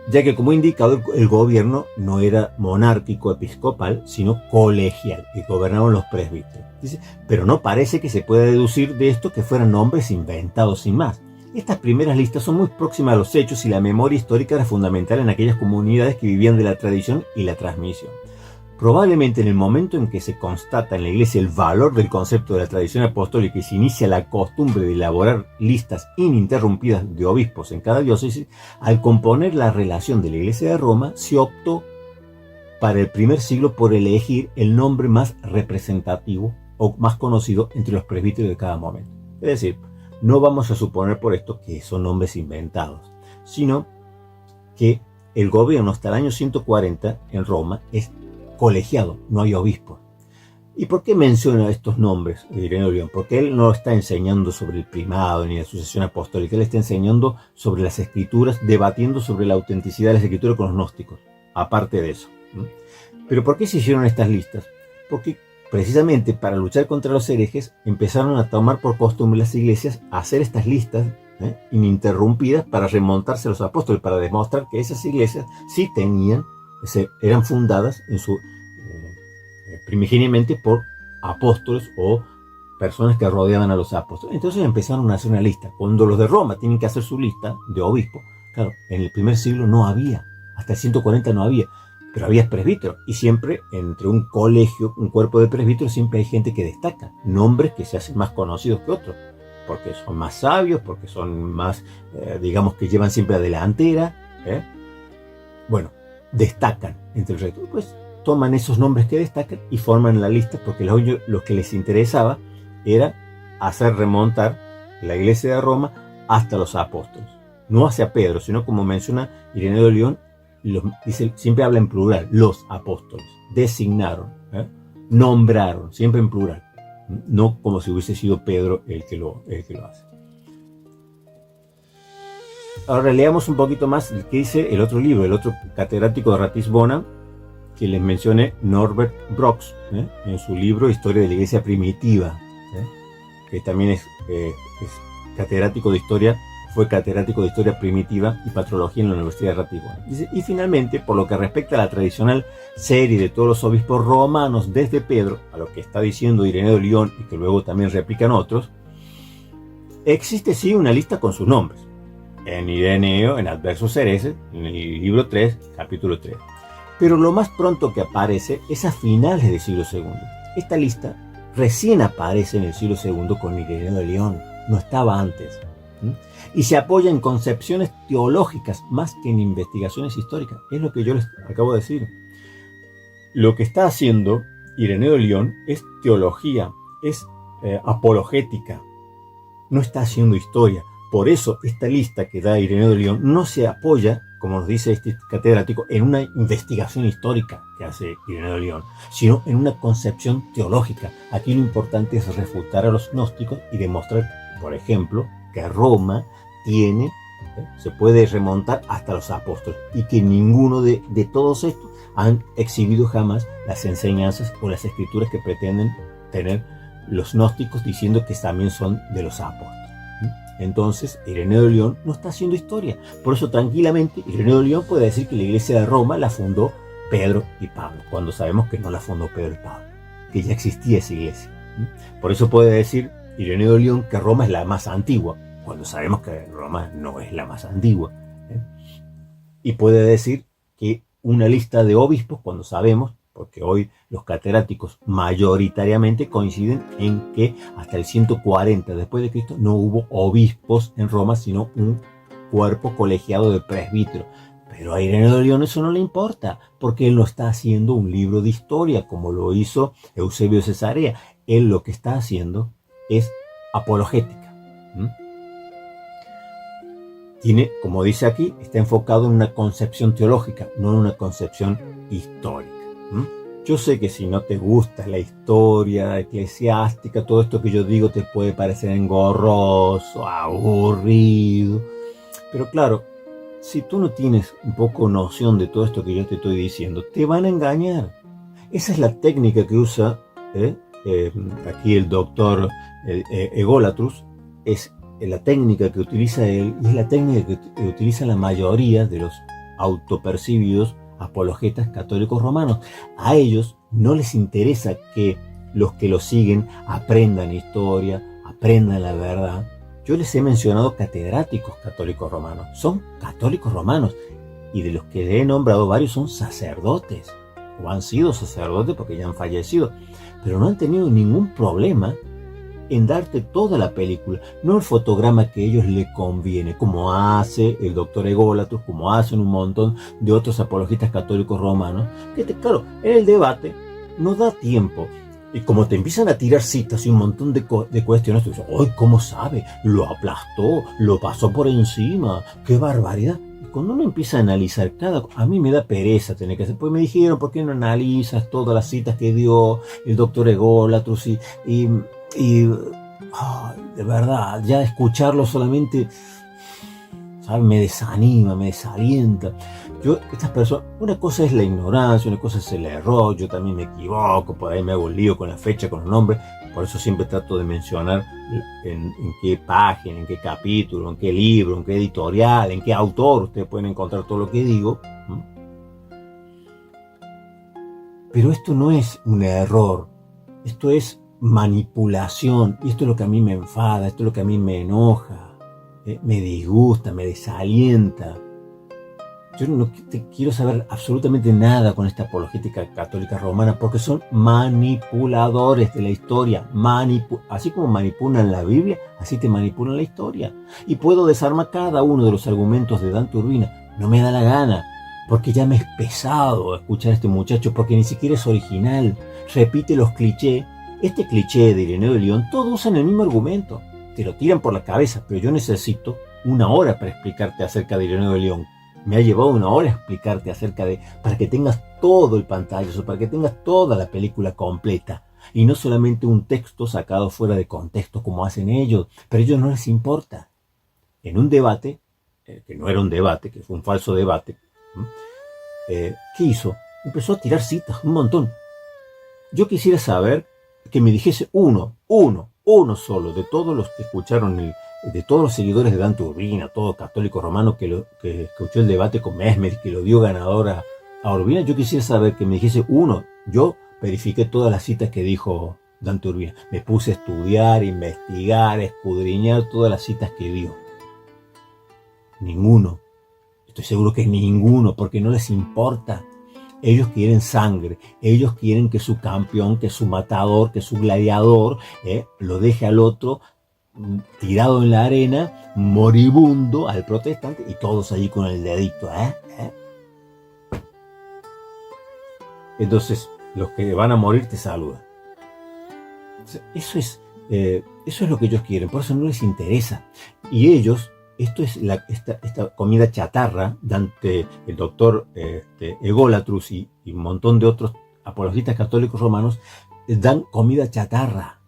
ya que como he indicado el gobierno no era monárquico episcopal, sino colegial, y gobernaban los presbíteros. Dice, pero no parece que se pueda deducir de esto que fueran nombres inventados sin más. Estas primeras listas son muy próximas a los hechos y la memoria histórica era fundamental en aquellas comunidades que vivían de la tradición y la transmisión. Probablemente en el momento en que se constata en la Iglesia el valor del concepto de la tradición apostólica y se inicia la costumbre de elaborar listas ininterrumpidas de obispos en cada diócesis, al componer la relación de la Iglesia de Roma, se optó para el primer siglo por elegir el nombre más representativo o más conocido entre los presbíteros de cada momento. Es decir, no vamos a suponer por esto que son nombres inventados, sino que el gobierno hasta el año 140 en Roma es colegiado, no hay obispo. ¿Y por qué menciona estos nombres de Ireneo de León? Porque él no está enseñando sobre el primado ni la sucesión apostólica, él está enseñando sobre las escrituras, debatiendo sobre la autenticidad de las escrituras con los gnósticos, aparte de eso. ¿Pero por qué se hicieron estas listas? Porque precisamente para luchar contra los herejes empezaron a tomar por costumbre las iglesias a hacer estas listas ininterrumpidas para remontarse a los apóstoles, para demostrar que esas iglesias sí eran fundadas primigeniamente por apóstoles o personas que rodeaban a los apóstoles. Entonces empezaron a hacer una lista. Cuando los de Roma tienen que hacer su lista de obispos, claro, en el primer siglo no había, hasta el 140 no había, pero había presbíteros, y siempre entre un colegio, un cuerpo de presbíteros, siempre hay gente que destaca, nombres que se hacen más conocidos que otros, porque son más sabios, porque son más, digamos que llevan siempre la delantera, bueno, destacan entre el resto. Pues toman esos nombres que destacan y forman la lista, porque lo que les interesaba era hacer remontar la iglesia de Roma hasta los apóstoles, no hacia Pedro, sino como menciona Ireneo de León, siempre habla en plural, los apóstoles, designaron, nombraron, siempre en plural, no como si hubiese sido Pedro el que lo hace. Ahora leamos un poquito más el que dice el otro libro, el otro catedrático de Ratisbona, que les mencioné, Norbert Brox, en su libro Historia de la Iglesia Primitiva, que también es catedrático de Historia. Fue catedrático de Historia Primitiva y Patrología en la Universidad de Ratisbona. Dice, y finalmente, por lo que respecta a la tradicional serie de todos los obispos romanos desde Pedro, a lo que está diciendo Ireneo de León y que luego también replican otros, existe sí una lista con sus nombres. En Ireneo, en Adversus Hereses, en el libro 3, capítulo 3. Pero lo más pronto que aparece es a finales del siglo II. Esta lista recién aparece en el siglo II con Ireneo de León, no estaba antes. Y se apoya en concepciones teológicas más que en investigaciones históricas. Es lo que yo les acabo de decir. Lo que está haciendo Ireneo de León es teología, es apologética. No está haciendo historia. Por eso esta lista que da Ireneo de León no se apoya, como nos dice este catedrático, en una investigación histórica que hace Ireneo de León, sino en una concepción teológica. Aquí lo importante es refutar a los gnósticos y demostrar, por ejemplo, que Roma se puede remontar hasta los apóstoles y que ninguno de todos estos han exhibido jamás las enseñanzas o las escrituras que pretenden tener los gnósticos, diciendo que también son de los apóstoles. Entonces Ireneo de León no está haciendo historia. Por eso tranquilamente Ireneo de León puede decir que la iglesia de Roma la fundó Pedro y Pablo, cuando sabemos que no la fundó Pedro y Pablo, que ya existía esa iglesia. Por eso puede decir Ireneo de León que Roma es la más antigua, cuando sabemos que Roma no es la más antigua. Y puede decir que una lista de obispos, cuando sabemos, porque hoy los catedráticos mayoritariamente coinciden en que hasta el 140 después de Cristo no hubo obispos en Roma, sino un cuerpo colegiado de presbíteros. Pero a Ireneo de León eso no le importa, porque él no está haciendo un libro de historia como lo hizo Eusebio de Cesarea. Él lo que está haciendo es apologética. Tiene, como dice aquí, está enfocado en una concepción teológica, no en una concepción histórica. Yo sé que si no te gusta la historia eclesiástica, todo esto que yo digo te puede parecer engorroso, aburrido. Pero claro, si tú no tienes un poco noción de todo esto que yo te estoy diciendo, te van a engañar. Esa es la técnica que usa aquí el doctor Egolatrus, es la técnica que utiliza él y es la técnica que utiliza la mayoría de los autopercibidos apologetas católicos romanos. A ellos no les interesa que los que los siguen aprendan historia, aprendan la verdad. Yo les he mencionado catedráticos católicos romanos. Son católicos romanos y de los que he nombrado varios son sacerdotes o han sido sacerdotes porque ya han fallecido, pero no han tenido ningún problema en darte toda la película, no el fotograma que a ellos les conviene, como hace el doctor Ególatros, como hacen un montón de otros apologistas católicos romanos, que claro, en el debate no da tiempo. Y como te empiezan a tirar citas y un montón de cuestiones, tú dices, ¡ay, cómo sabe! Lo aplastó, lo pasó por encima, ¡qué barbaridad! Y cuando uno empieza a analizar a mí me da pereza tener que hacer, pues me dijeron, ¿por qué no analizas todas las citas que dio el doctor Ególatros y de verdad, ya escucharlo solamente, ¿sabes? Me desanima, me desalienta. Estas personas, una cosa es la ignorancia, una cosa es el error, yo también me equivoco, por ahí me hago el lío con la fecha, con los nombres, por eso siempre trato de mencionar en qué página, en qué capítulo, en qué libro, en qué editorial, en qué autor ustedes pueden encontrar todo lo que digo. Pero esto no es un error, esto es manipulación, y esto es lo que a mí me enfada, esto es lo que a mí me enoja, me disgusta, me desalienta. Yo no quiero saber absolutamente nada con esta apologética católica romana porque son manipuladores de la historia. Así como manipulan la Biblia, así te manipulan la historia. Y puedo desarmar cada uno de los argumentos de Dante Urbina. No me da la gana, porque ya me es pesado escuchar a este muchacho, porque ni siquiera es original. Repite los clichés. Este cliché de Ireneo de León, todos usan el mismo argumento. Te lo tiran por la cabeza, pero yo necesito una hora para explicarte acerca de Ireneo de León. Me ha llevado una hora explicarte para que tengas todo el pantallazo, para que tengas toda la película completa. Y no solamente un texto sacado fuera de contexto como hacen ellos. Pero a ellos no les importa. En un debate, que no era un debate, que fue un falso debate, ¿qué hizo? Empezó a tirar citas, un montón. Yo quisiera saber que me dijese uno solo, de todos los que escucharon, de todos los seguidores de Dante Urbina, todo católico romano que escuchó el debate con Mesmer, que lo dio ganador a Urbina, yo quisiera saber que me dijese uno. Yo verifiqué todas las citas que dijo Dante Urbina. Me puse a estudiar, investigar, escudriñar todas las citas que dio. Ninguno. Estoy seguro que ninguno, porque no les importa. Ellos quieren sangre, ellos quieren que su campeón, que su matador, que su gladiador, lo deje al otro tirado en la arena, moribundo, al protestante, y todos allí con el dedito. Entonces, los que van a morir te saludan. Eso es lo que ellos quieren, por eso no les interesa. Y ellos... Esto es esta comida chatarra, el doctor Ególatros y un montón de otros apologistas católicos romanos dan comida chatarra,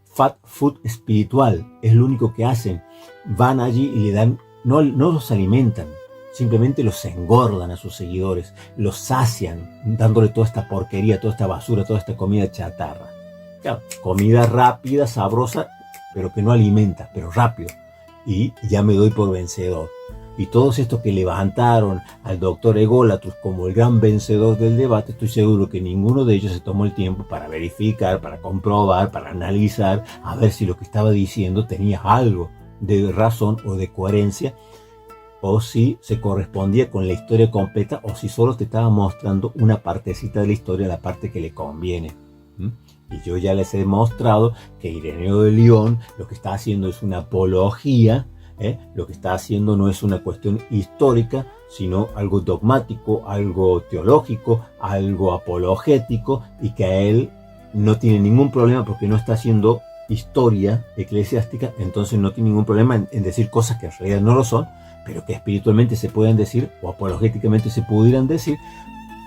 fat food espiritual, es lo único que hacen. Van allí y le dan, no los alimentan, simplemente los engordan a sus seguidores, los sacian, dándole toda esta porquería, toda esta basura, toda esta comida chatarra. Claro, comida rápida, sabrosa, pero que no alimenta, pero rápido. Y ya me doy por vencedor. Y todos estos que levantaron al doctor Ególatros como el gran vencedor del debate, estoy seguro que ninguno de ellos se tomó el tiempo para verificar, para comprobar, para analizar, a ver si lo que estaba diciendo tenía algo de razón o de coherencia, o si se correspondía con la historia completa, o si solo te estaba mostrando una partecita de la historia, la parte que le conviene. Y yo ya les he demostrado que Ireneo de León lo que está haciendo es una apología, lo que está haciendo no es una cuestión histórica, sino algo dogmático, algo teológico, algo apologético, y que a él no tiene ningún problema porque no está haciendo historia eclesiástica, entonces no tiene ningún problema en decir cosas que en realidad no lo son, pero que espiritualmente se pueden decir o apologéticamente se pudieran decir,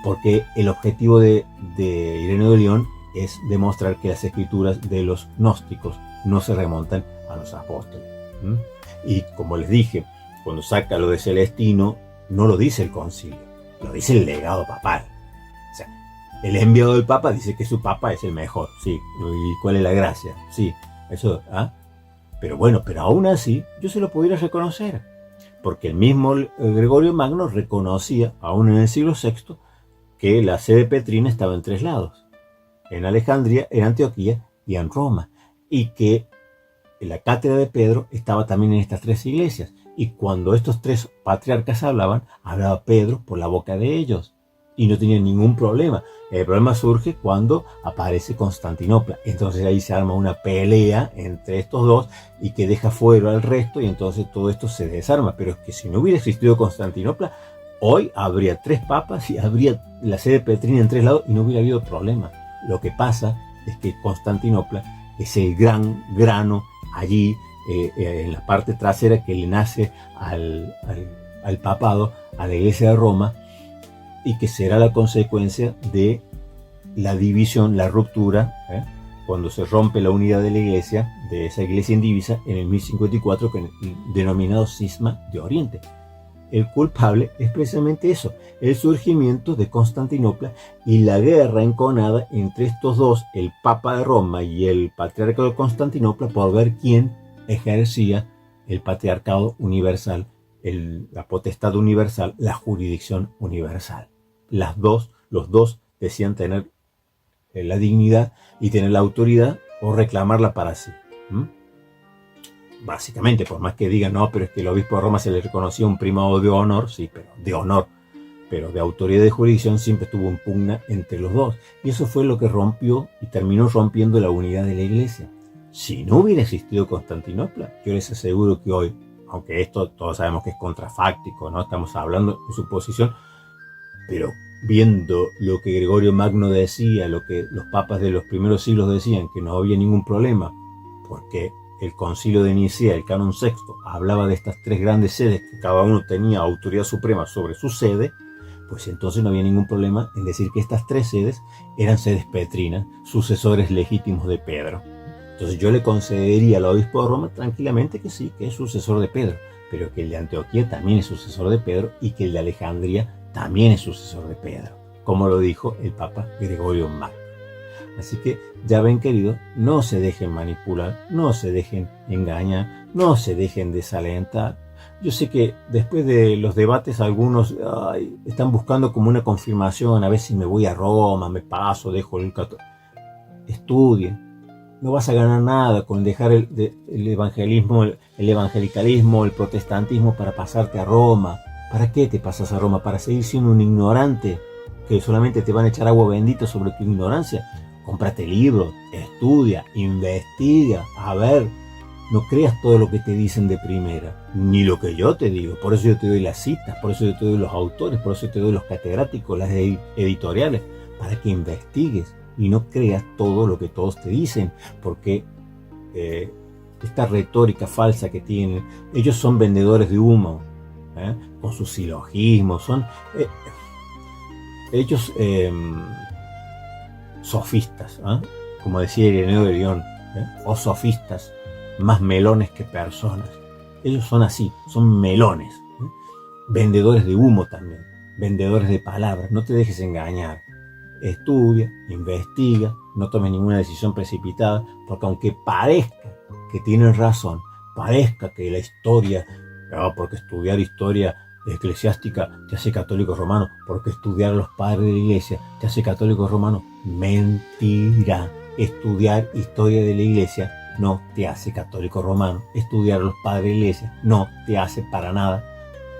porque el objetivo de Ireneo de León es demostrar que las escrituras de los gnósticos no se remontan a los apóstoles. Y como les dije, cuando saca lo de Celestino, no lo dice el concilio, lo dice el legado papal. O sea, el enviado del papa dice que su papa es el mejor, sí. ¿Y cuál es la gracia? Sí, eso, Pero bueno, pero aún así, yo se lo pudiera reconocer, porque el mismo Gregorio Magno reconocía, aún en el siglo VI, que la sede petrina estaba en 3 lados. En Alejandría, en Antioquía y en Roma, y que la cátedra de Pedro estaba también en estas 3 iglesias, y cuando estos 3 patriarcas hablaban, hablaba Pedro por la boca de ellos, y no tenían ningún problema. El problema surge cuando aparece Constantinopla. Entonces ahí se arma una pelea entre estos dos y que deja fuera al resto y entonces todo esto se desarma. Pero es que si no hubiera existido Constantinopla, hoy habría 3 papas y habría la sede petrina en 3 lados y no hubiera habido problema. Lo que pasa es que Constantinopla es el gran grano allí en la parte trasera que le nace al papado, a la Iglesia de Roma, y que será la consecuencia de la división, la ruptura, cuando se rompe la unidad de la Iglesia, de esa Iglesia indivisa, en el 1054, denominado Cisma de Oriente. El culpable es precisamente eso, el surgimiento de Constantinopla y la guerra enconada entre estos dos, el Papa de Roma y el Patriarca de Constantinopla, por ver quién ejercía el patriarcado universal, la potestad universal, la jurisdicción universal. Los dos decían tener la dignidad y tener la autoridad o reclamarla para sí. Básicamente, por más que digan, no, pero es que el obispo de Roma se le reconocía un primado de honor, sí, pero de honor, pero de autoridad y de jurisdicción siempre estuvo en pugna entre los dos. Y eso fue lo que rompió y terminó rompiendo la unidad de la Iglesia. Si no hubiera existido Constantinopla, yo les aseguro que hoy, aunque esto todos sabemos que es contrafáctico, ¿no? Estamos hablando de suposición, pero viendo lo que Gregorio Magno decía, lo que los papas de los primeros siglos decían, que no había ningún problema, porque el Concilio de Nicea, el Canon Sexto, hablaba de estas 3 grandes sedes, que cada uno tenía autoridad suprema sobre su sede, pues entonces no había ningún problema en decir que estas 3 sedes eran sedes petrinas, sucesores legítimos de Pedro. Entonces yo le concedería al obispo de Roma tranquilamente que sí, que es sucesor de Pedro, pero que el de Antioquía también es sucesor de Pedro y que el de Alejandría también es sucesor de Pedro, como lo dijo el Papa Gregorio Magno. Así que ya ven, queridos, no se dejen manipular, no se dejen engañar, no se dejen desalentar. Yo sé que después de los debates algunos están buscando como una confirmación, a ver si me voy a Roma, me paso, dejo el católico. Estudien. No vas a ganar nada con dejar el evangelismo, el evangelicalismo, el protestantismo para pasarte a Roma. ¿Para qué te pasas a Roma? ¿Para seguir siendo un ignorante que solamente te van a echar agua bendita sobre tu ignorancia? Cómprate libros, estudia, investiga, a ver. No creas todo lo que te dicen de primera, ni lo que yo te digo. Por eso yo te doy las citas, por eso yo te doy los autores, por eso te doy los catedráticos, las editoriales, para que investigues y no creas todo lo que todos te dicen, porque esta retórica falsa que tienen, ellos son vendedores de humo, con sus silogismos, son ellos sofistas, como decía Ireneo de León, o sofistas, más melones que personas. Ellos son así, son melones, vendedores de humo también, vendedores de palabras. No te dejes engañar. Estudia, investiga, no tomes ninguna decisión precipitada, porque aunque parezca que tienen razón, parezca que la historia, porque estudiar historia eclesiástica te hace católico romano, porque estudiar a los padres de la iglesia te hace católico romano, mentira. Estudiar historia de la iglesia no te hace católico romano. Estudiar a los padres de la iglesia no te hace para nada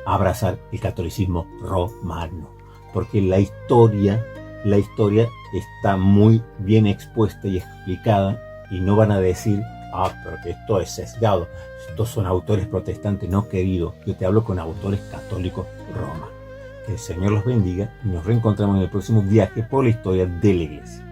abrazar el catolicismo romano, porque la historia está muy bien expuesta y explicada, y no van a decir, pero que esto es sesgado, estos son autores protestantes. No, querido, yo te hablo con autores católicos romanos. Que el Señor los bendiga y nos reencontramos en el próximo viaje por la historia de la iglesia.